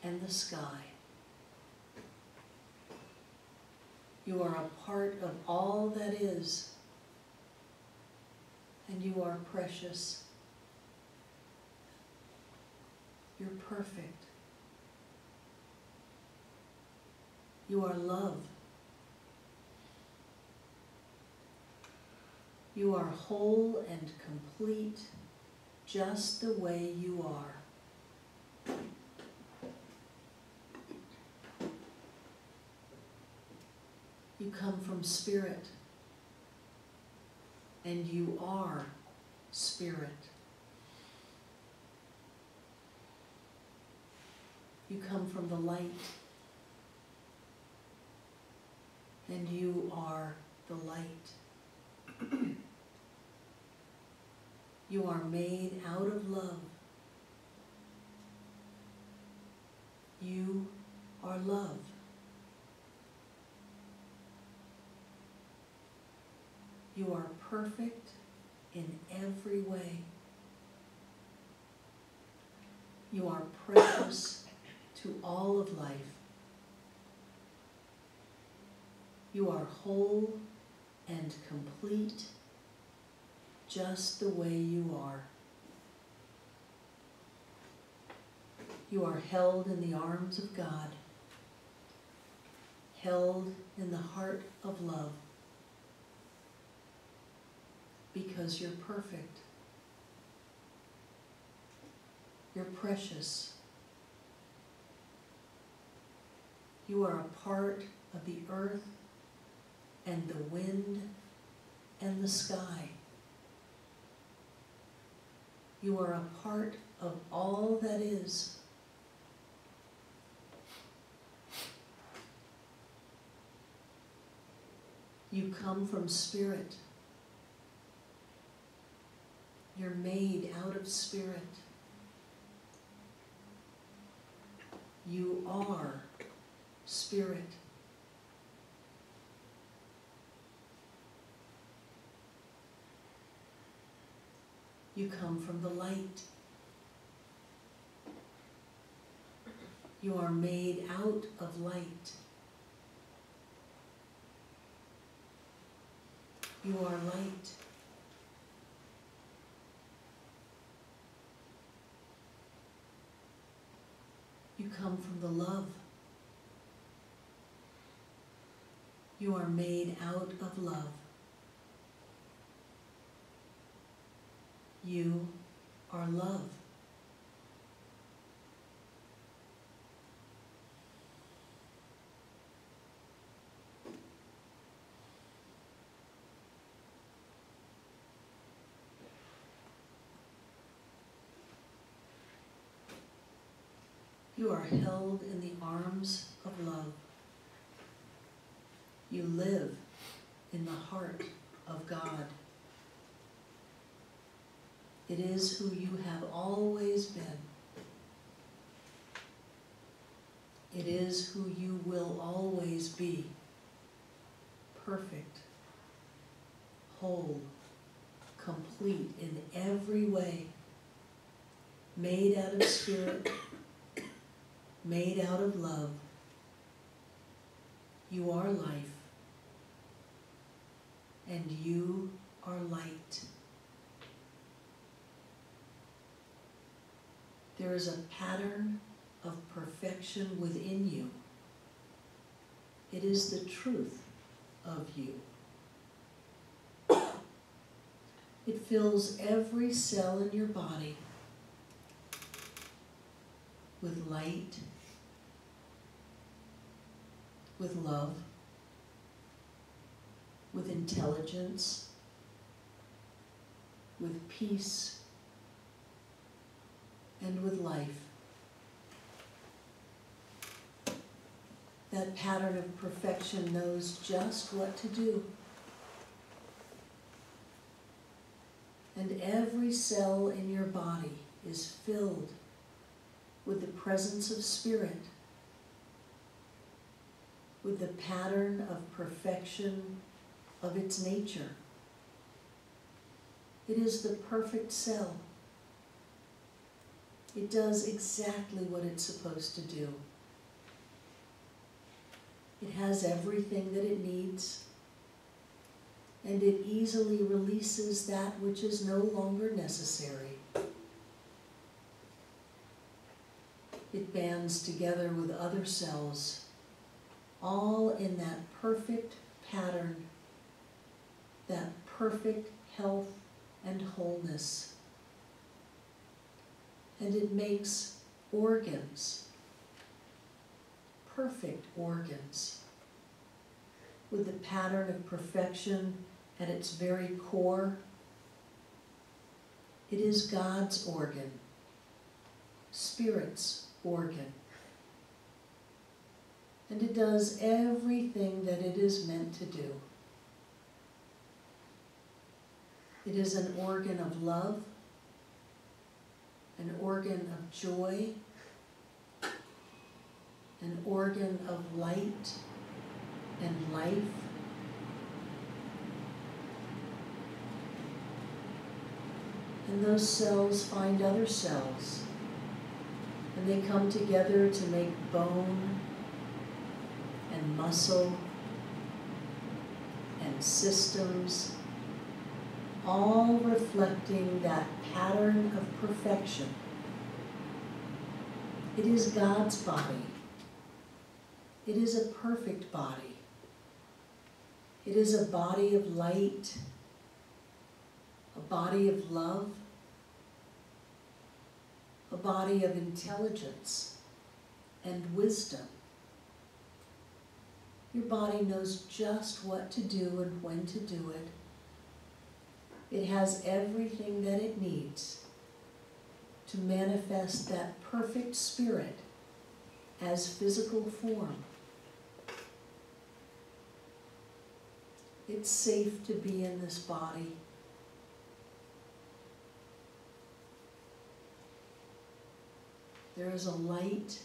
and the sky. You are a part of all that is, and you are precious. You're perfect. You are love. You are whole and complete just the way you are. You come from spirit, and you are spirit. You come from the light, and you are the light. You are made out of love. You are love. You are perfect in every way. You are precious to all of life. You are whole and complete just the way you are. You are held in the arms of God, held in the heart of love, because you're perfect. You're precious. You are a part of the earth and the wind and the sky. You are a part of all that is. You come from spirit. You're made out of spirit. You are spirit. You come from the light. You are made out of light. You are light. come from the love. You are made out of love. You are love. You are held in the arms of love. You live in the heart of God. It is who you have always been. It is who you will always be. Perfect, whole, complete in every way. Made out of spirit, made out of love. You are life, and you are light. There is a pattern of perfection within you. It is the truth of you. It fills every cell in your body with light, with love, with intelligence, with peace, and with life. That pattern of perfection knows just what to do. And every cell in your body is filled with the presence of spirit, with the pattern of perfection of its nature. It is the perfect cell. It does exactly what it's supposed to do. It has everything that it needs, and it easily releases that which is no longer necessary. It bands together with other cells, all in that perfect pattern, that perfect health and wholeness. And it makes organs, perfect organs, with the pattern of perfection at its very core. It is God's organ, Spirit's organ. And it does everything that it is meant to do. It is an organ of love, an organ of joy, an organ of light and life. And those cells find other cells, and they come together to make bone and muscle and systems, all reflecting that pattern of perfection. It is God's body. It is a perfect body. It is a body of light, a body of love, a body of intelligence and wisdom. Your body knows just what to do and when to do it. It has everything that it needs to manifest that perfect spirit as physical form. It's safe to be in this body. There is a light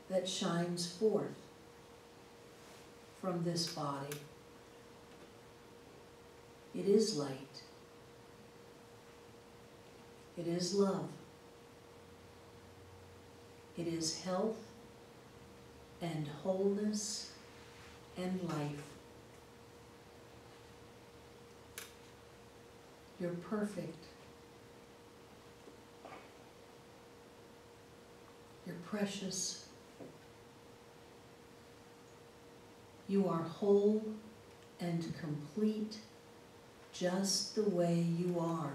that shines forth from this body. It is light. It is love. It is health and wholeness and life. You're perfect. You're precious. You are whole and complete just the way you are.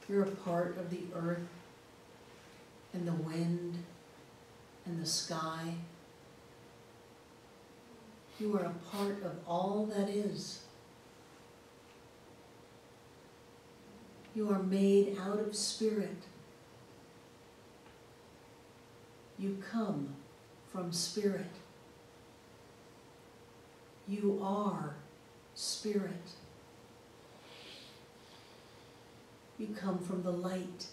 You're a part of the earth and the wind and the sky. You are a part of all that is. You are made out of spirit. You come from spirit. You are spirit. You come from the light.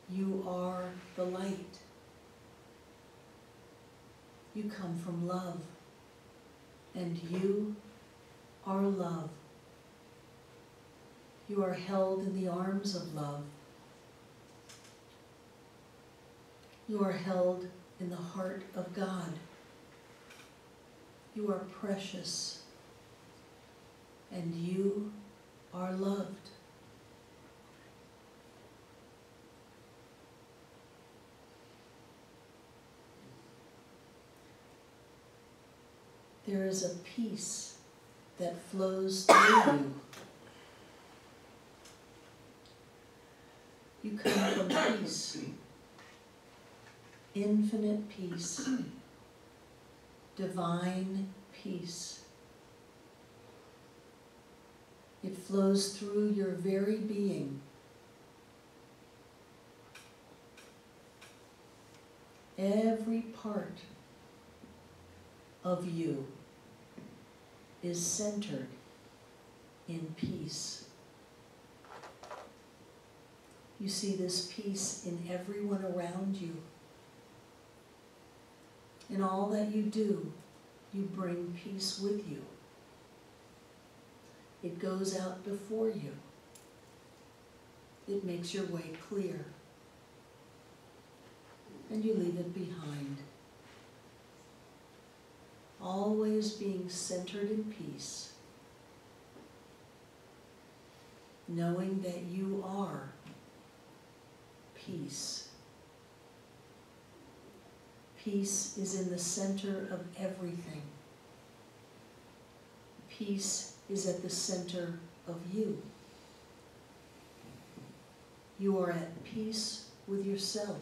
You are the light. You come from love, and you are love. You are held in the arms of love. You are held in the heart of God. You are precious, and you are loved. There is a peace that flows through you. You come from peace, infinite peace, divine peace. It flows through your very being. Every part of you is centered in peace. You see this peace in everyone around you. In all that you do, you bring peace with you. It goes out before you. It makes your way clear. And you leave it behind. Always being centered in peace, knowing that you are peace. Peace is in the center of everything. Peace is at the center of you. You are at peace with yourself.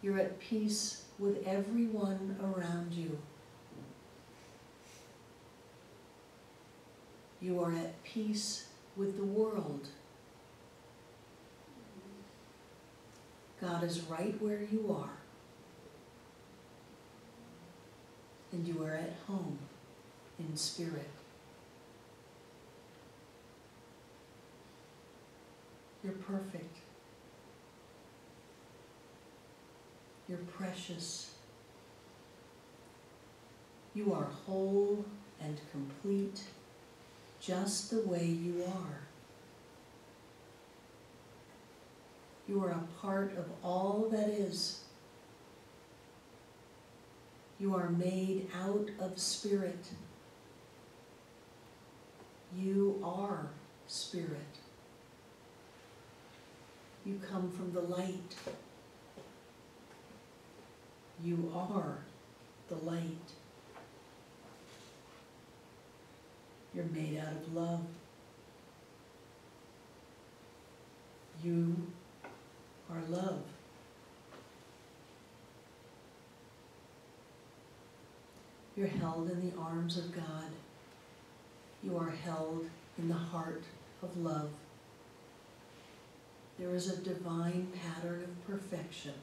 You're at peace with everyone around you. You are at peace with the world. God is right where you are. And you are at home in spirit. You're perfect. You're precious. You are whole and complete just the way you are. You are a part of all that is. You are made out of spirit. You are spirit. You come from the light. You are the light. You're made out of love. You are love. You're held in the arms of God. You are held in the heart of love. There is a divine pattern of perfection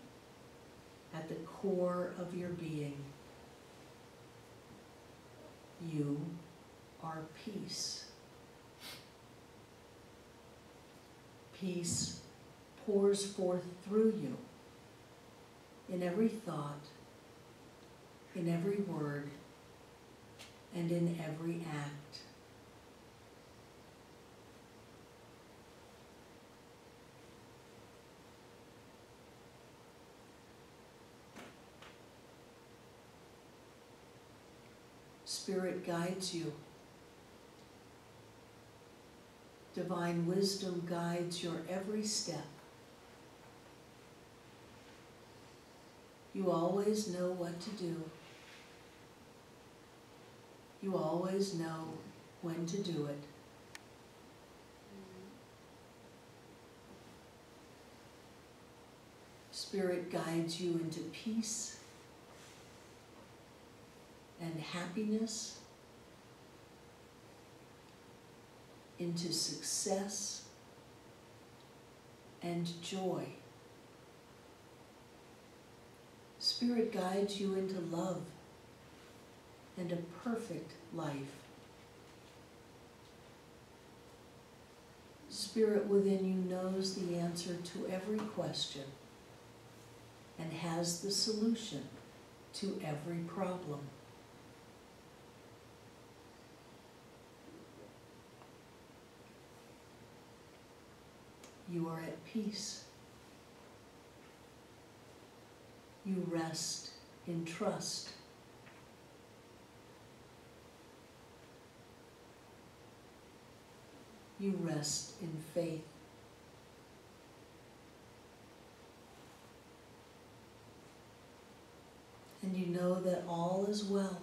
at the core of your being. You are peace. Peace pours forth through you in every thought, in every word, and in every act. Spirit guides you. Divine wisdom guides your every step. You always know what to do. You always know when to do it. Spirit guides you into peace and happiness, into success and joy. Spirit guides you into love and a perfect life. Spirit within you knows the answer to every question and has the solution to every problem. You are at peace. You rest in trust. You rest in faith. And you know that all is well.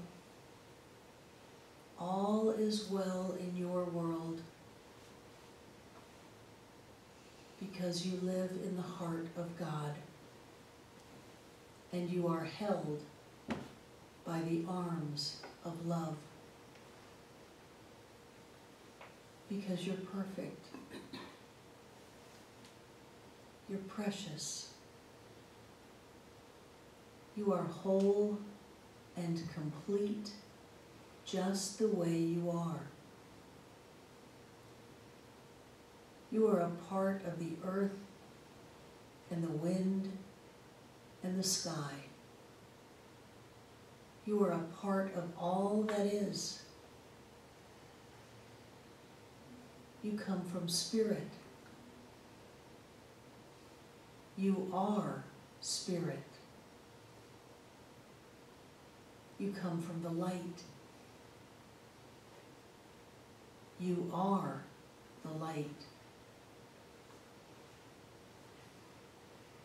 All is well in your world because you live in the heart of God and you are held by the arms of love because you're perfect. You're precious. You are whole and complete just the way you are. You are a part of the earth and the wind and the sky. You are a part of all that is. You come from Spirit. You are Spirit. You come from the light. You are the light.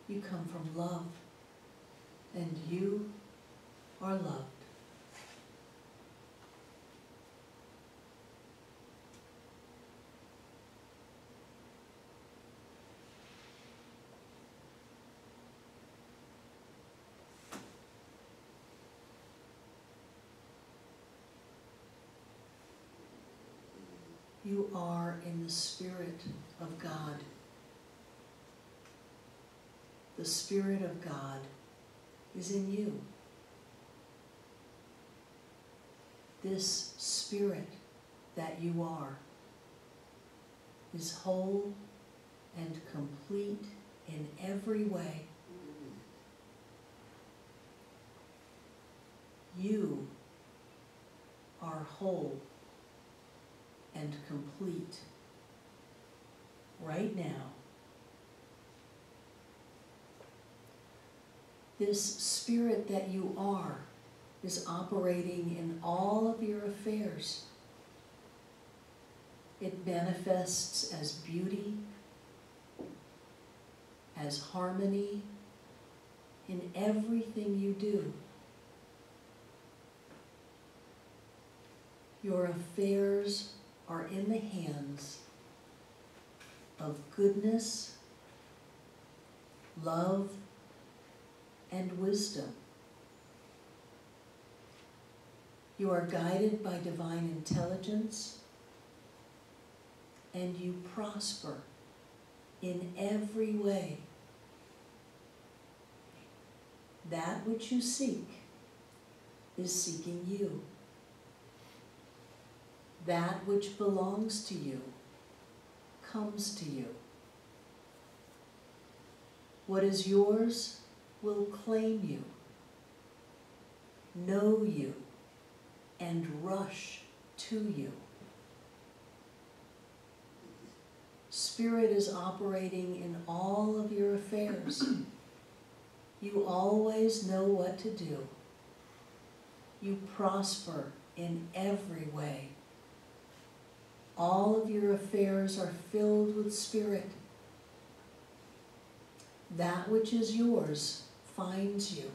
You come from love, and you are loved. You are in the Spirit of God. The Spirit of God is in you. This Spirit that you are is whole and complete in every way. You are whole and complete right now. This Spirit that you are is operating in all of your affairs. It manifests as beauty, as harmony in everything you do. Your affairs are in the hands of goodness, love, and wisdom. You are guided by divine intelligence, and you prosper in every way. That which you seek is seeking you. That which belongs to you comes to you. What is yours will claim you, know you, and rush to you. Spirit is operating in all of your affairs. You always know what to do. You prosper in every way. All of your affairs are filled with spirit. That which is yours finds you.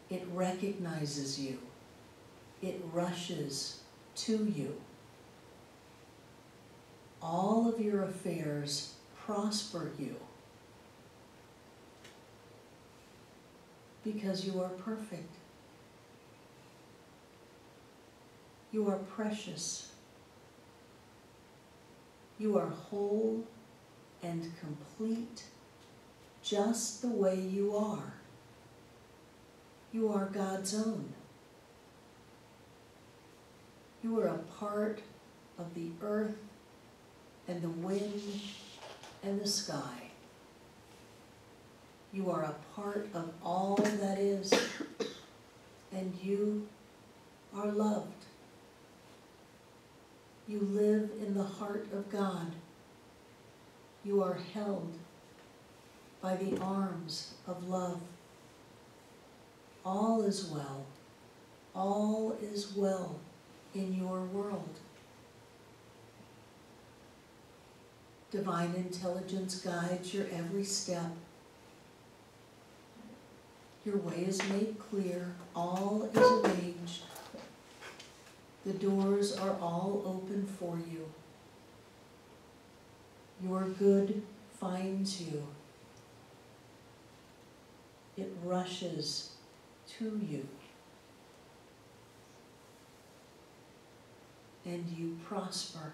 It recognizes you. It rushes to you. All of your affairs prosper you because you are perfect. You are precious. You are whole and complete just the way you are. You are God's own. You are a part of the earth and the wind and the sky. You are a part of all that is, and you are loved. You live in the heart of God. You are held by the arms of love. All is well. All is well in your world. Divine intelligence guides your every step. Your way is made clear. All is arranged. The doors are all open for you. Your good finds you. It rushes to you. And you prosper.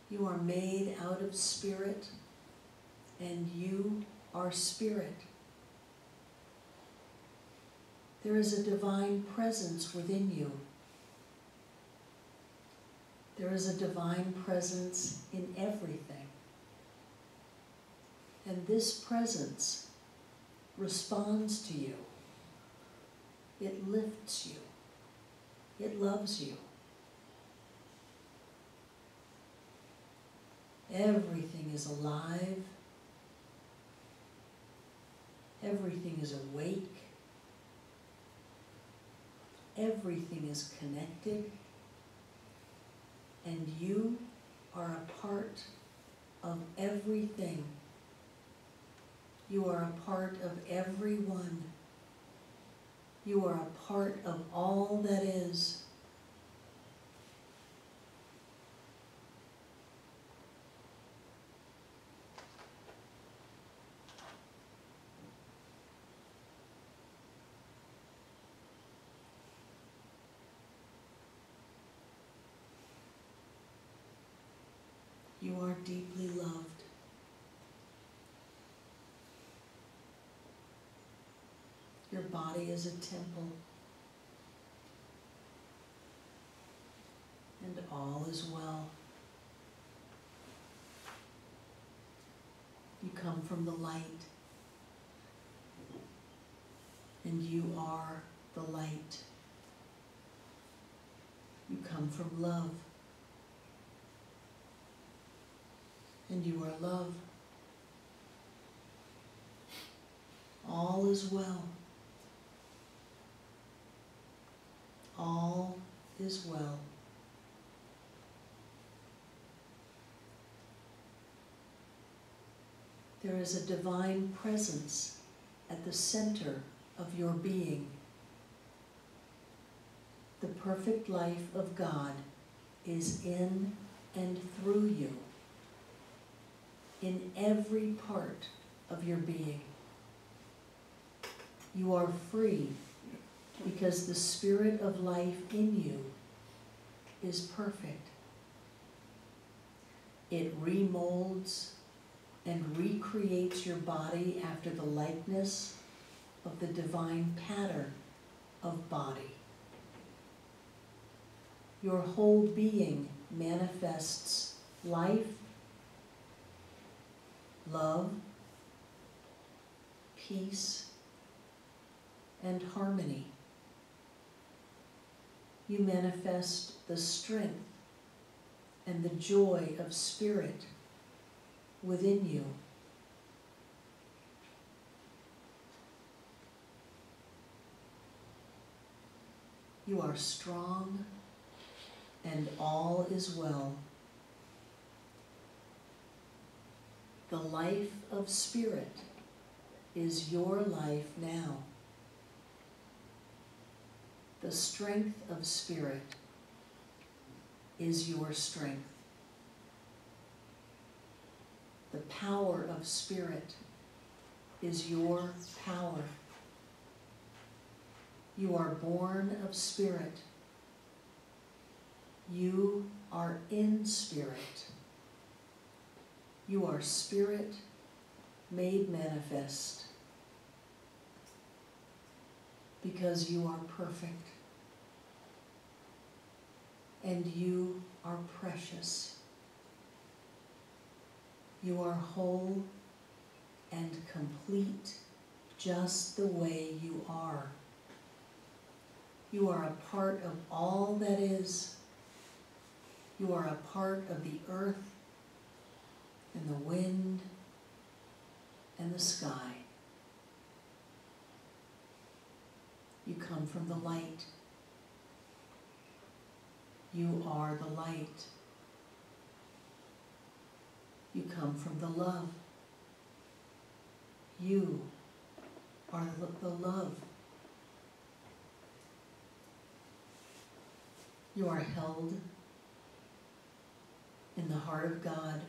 You are made out of spirit, and you are spirit. There is a divine presence within you. There is a divine presence in everything. And this presence responds to you. It lifts you. It loves you. Everything is alive. Everything is awake. Everything is connected. And you are a part of everything. You are a part of everyone. You are a part of all that is. You are deeply loved. Your body is a temple. And all is well. You come from the light. And you are the light. You come from love. And you are love. All is well. All is well. There is a divine presence at the center of your being. The perfect life of God is in and through you, in every part of your being. You are free because the spirit of life in you is perfect. It remolds and recreates your body after the likeness of the divine pattern of body. Your whole being manifests life, love, peace, and harmony. You manifest the strength and the joy of spirit within you. You are strong, and all is well. The life of spirit is your life now. The strength of spirit is your strength. The power of spirit is your power. You are born of spirit. You are in spirit. You are spirit made manifest because you are perfect and you are precious. You are whole and complete just the way you are. You are a part of all that is. You are a part of the earth and the wind and the sky. You come from the light. You are the light. You come from the love. You are the love. You are held in the heart of God.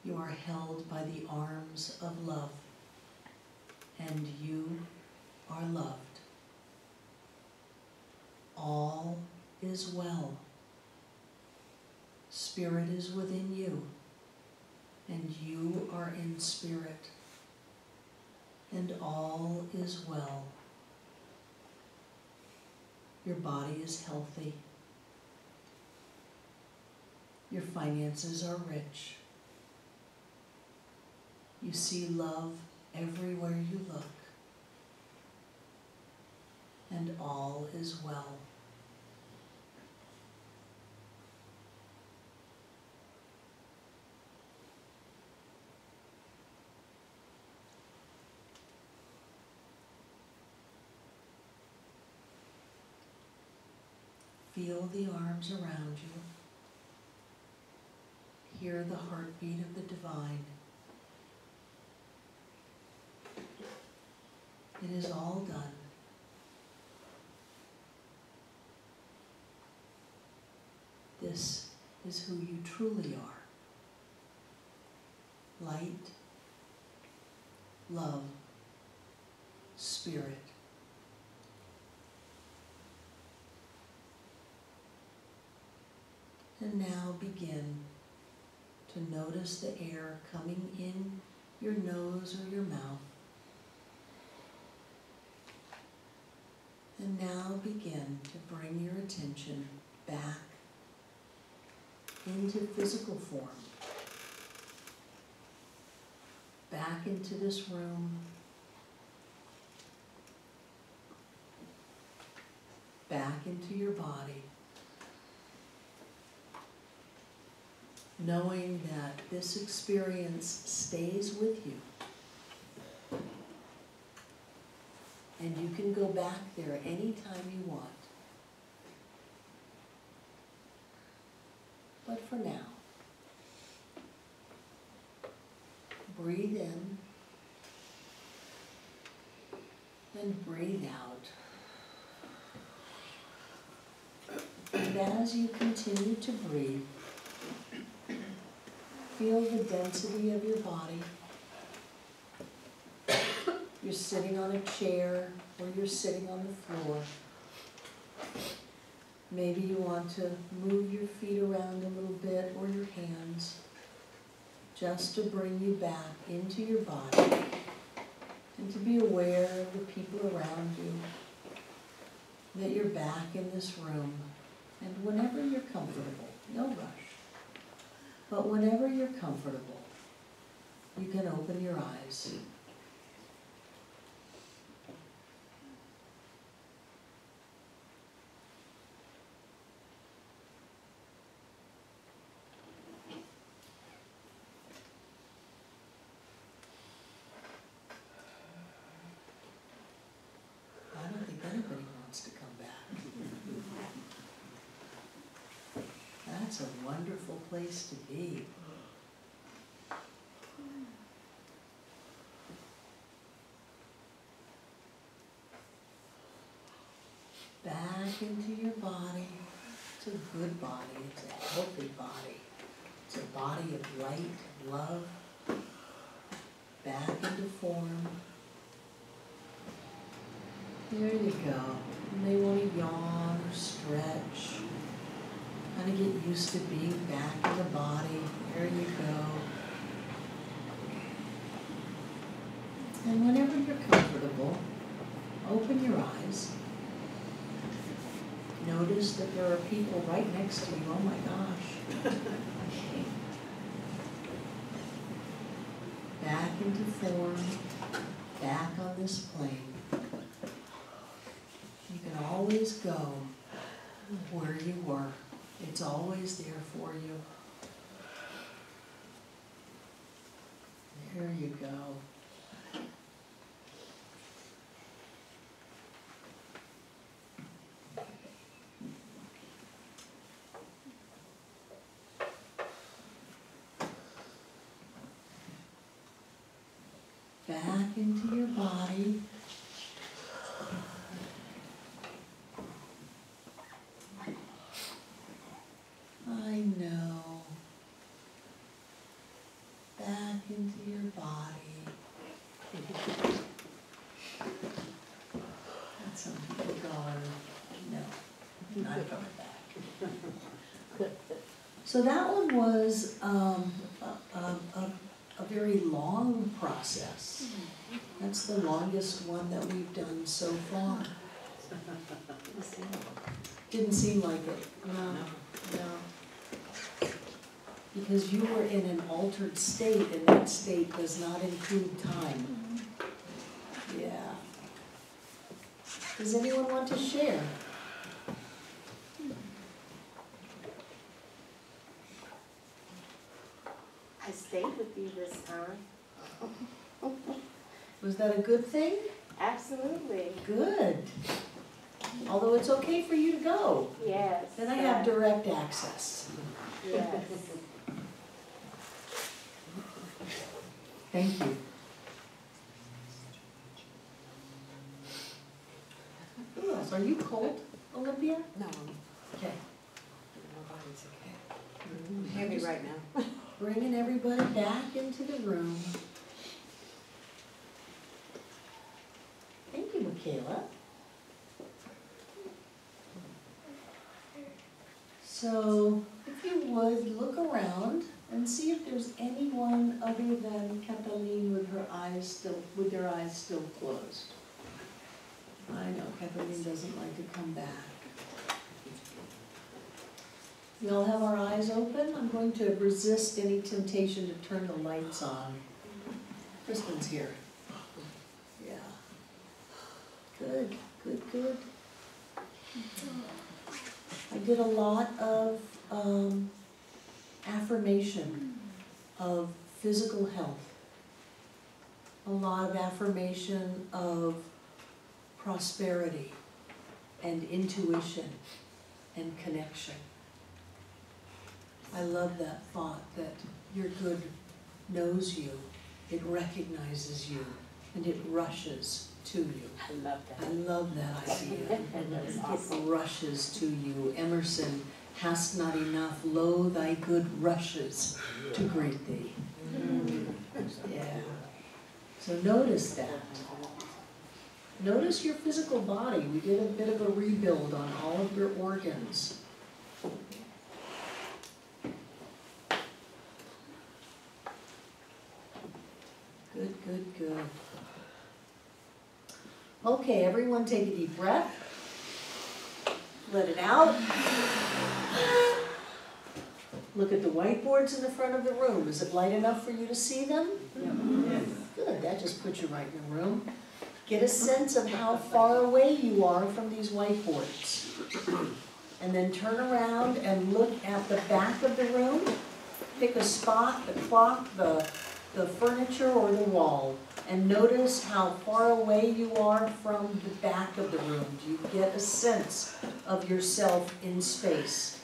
You are held by the arms of love, and you are loved. All is well. Spirit is within you, and you are in spirit, and all is well. Your body is healthy. Your finances are rich. You see love everywhere you look, and all is well. Feel the arms around you. Hear the heartbeat of the divine. It is all done. This is who you truly are. Light, love, spirit. And now begin to notice the air coming in your nose or your mouth. And now begin to bring your attention back into physical form. Back into this room. Back into your body. Knowing that this experience stays with you. And you can go back there anytime you want. But for now, breathe in and breathe out. And as you continue to breathe, feel the density of your body. You're sitting on a chair or you're sitting on the floor. Maybe you want to move your feet around a little bit or your hands just to bring you back into your body and to be aware of the people around you, that you're back in this room. And whenever you're comfortable, no rush, but whenever you're comfortable, you can open your eyes. I don't think anybody wants That's a wonderful place to be. Back into your body. It's a good body, it's a healthy body. It's a body of light and love. Back into form. There you go. You may want to yawn or stretch. Kind of get used to being back in the body. There you go. And whenever you're comfortable, open your eyes. Notice that there are people right next to you. Oh my gosh. Back into form, back on this plane. You can always go where you were. It's always there for you. There you go. Back into your body. I know. Back into your body. Had some people going, no, not coming back. So that one was a very long process. That's the longest one that we've done so far. Didn't seem like it. No. Because you were in an altered state, and that state does not include time. Yeah. Does anyone want to share? I stayed with you this time. Was that a good thing? Absolutely. Good. Although it's okay for you to go. Yes. Then I have direct access. Yes. Thank you. Who else? Are you cold, Olympia? No, Okay. my body's okay. I'm heavy right now. Bringing everybody back into the room. Thank you, Michaela. So, if you would, look around and see if there's anyone other than Kathleen with their eyes still closed. I know Kathleen doesn't like to come back. We all have our eyes open. I'm going to resist any temptation to turn the lights on. Crispin's here. Yeah. Good, good, good. I did a lot of affirmation of physical health. A lot of affirmation of prosperity and intuition and connection. I love that thought that your good knows you, it recognizes you, and it rushes to you. I love that. I love that idea. That's awesome. It rushes to you. Emerson, hast not enough, lo, thy good rushes to greet thee. Yeah. So notice that. Notice your physical body. We did a bit of a rebuild on all of your organs. Good, good, good. Okay, everyone take a deep breath. Let it out. Look at the whiteboards in the front of the room. Is it light enough for you to see them? Yes. Good, that just puts you right in the room. Get a sense of how far away you are from these whiteboards. And then turn around and look at the back of the room. Pick a spot, the clock, the furniture, or the wall. And notice how far away you are from the back of the room. Do you get a sense of yourself in space?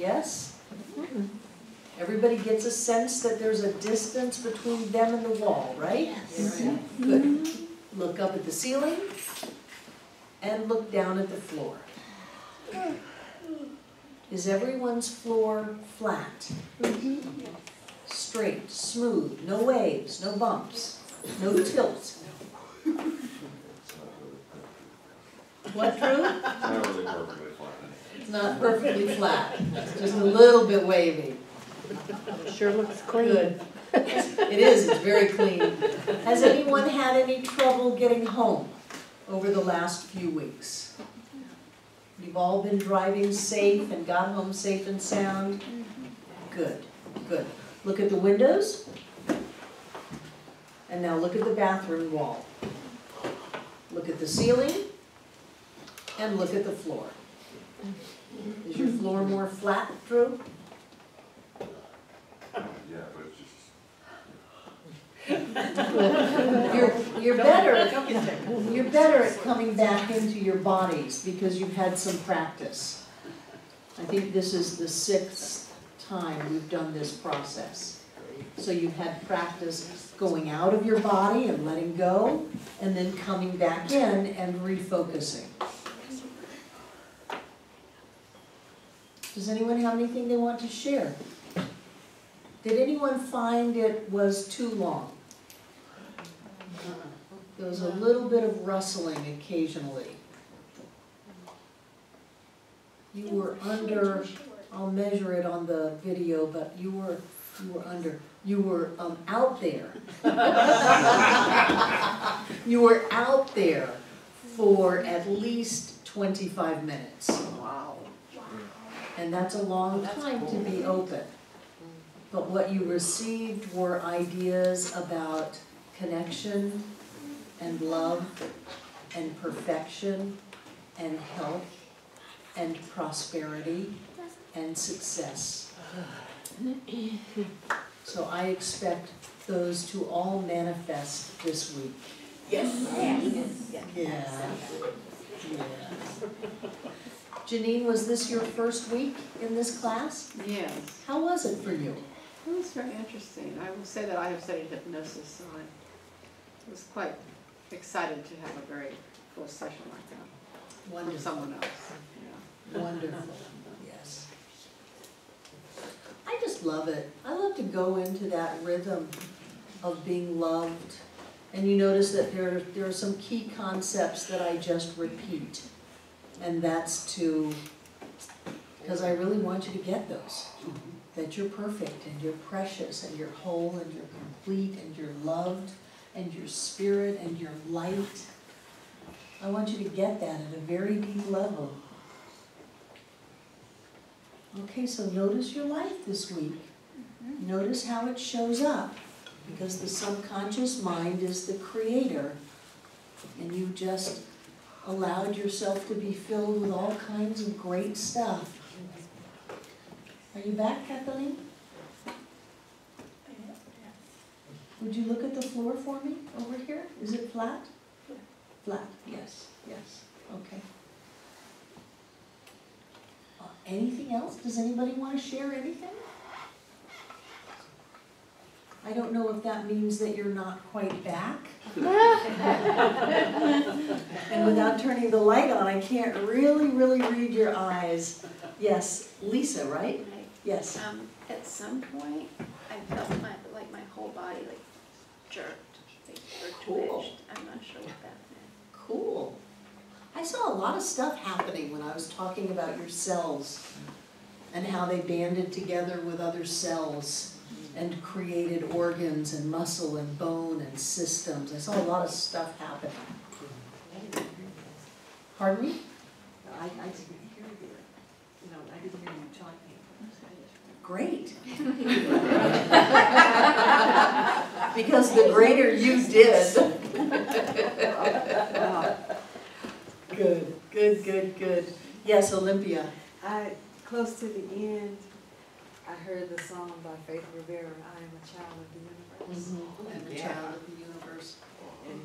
Yes? Everybody gets a sense that there's a distance between them and the wall, right? Yes. Good. Look up at the ceiling and look down at the floor. Is everyone's floor flat? Straight, smooth, no waves, no bumps, no tilt. What, Drew? Not really perfectly flat. It's not perfectly flat, it's just a little bit wavy. Sure looks clean. Good. It is, it's very clean. Has anyone had any trouble getting home over the last few weeks? You've all been driving safe and got home safe and sound? Good, good. Look at the windows. And now look at the bathroom wall. Look at the ceiling. And look at the floor. Is your floor more flat, Drew? Yeah, but it's just. You're better at coming back into your bodies because you've had some practice. I think this is the 6th time we've done this process. So you've had practice going out of your body and letting go, and then coming back in and refocusing. Does anyone have anything they want to share? Did anyone find it was too long? There was a little bit of rustling occasionally. You were under, I'll measure it on the video, but you were out there. You were out there for at least 25 minutes. Wow. And that's a long time to be open. But what you received were ideas about connection and love and perfection and health and prosperity and success. So I expect those to all manifest this week. Yes. Yes. Yeah. Yeah. Janine, was this your first week in this class? Yes. How was it for you? It was very interesting. I will say that I have studied hypnosis, so I was quite excited to have a very full session like that. Wonderful. From someone else. Yeah. Wonderful, yes. I just love it. I love to go into that rhythm of being loved. And you notice that there are some key concepts that I just repeat. And that's because I really want you to get those. That you're perfect and you're precious and you're whole and you're complete and you're loved and your spirit and your light. I want you to get that at a very deep level. Okay, so notice your life this week. Notice how it shows up, because the subconscious mind is the creator, and you just allowed yourself to be filled with all kinds of great stuff. Are you back, Kathleen? Would you look at the floor for me over here? Is it flat? Flat, yes, yes, okay. Anything else? Does anybody want to share anything? I don't know if that means that you're not quite back. And without turning the light on, I can't really read your eyes. Yes, Lisa, right? Yes. At some point, I felt my whole body jerked, or twitched. I'm not sure what that meant. Cool. I saw a lot of stuff happening when I was talking about your cells and how they banded together with other cells and created organs and muscle and bone and systems. I saw a lot of stuff happening. Pardon me? I didn't hear you. No, I didn't hear you talking. Great. Because the greater you did. Good. Yes, Olympia. Close to the end, I heard the song by Faith Rivera, I Am a Child of the Universe. I'm a child of the universe. And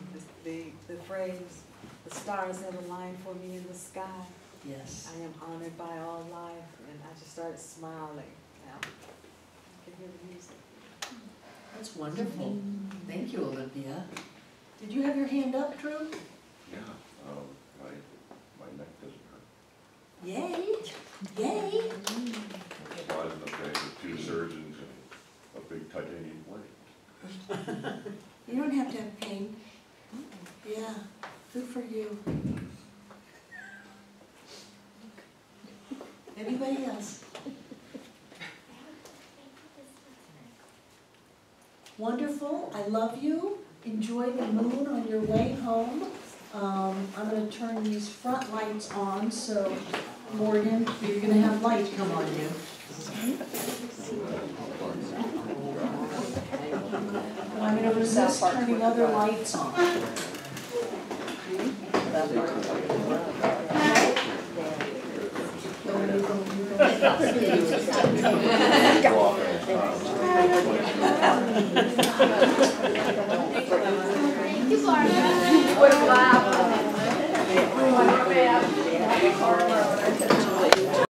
the phrase, the stars have aligned for me in the sky. Yes. I am honored by all life, and I just started smiling. Now, I can hear the music. That's wonderful. Thank you, Olivia. Did you have your hand up, Drew? Yeah, my neck doesn't hurt. Yay, yay. I was in the face with 2 surgeons and a big titanium plate. You don't have to have pain. Yeah, good for you. Anybody else? Wonderful, I love you. Enjoy the moon on your way home. I'm gonna turn these front lights on, so Morgan, you're gonna have light come on you. And I'm gonna resist turning other lights on. Thank you, Barbara.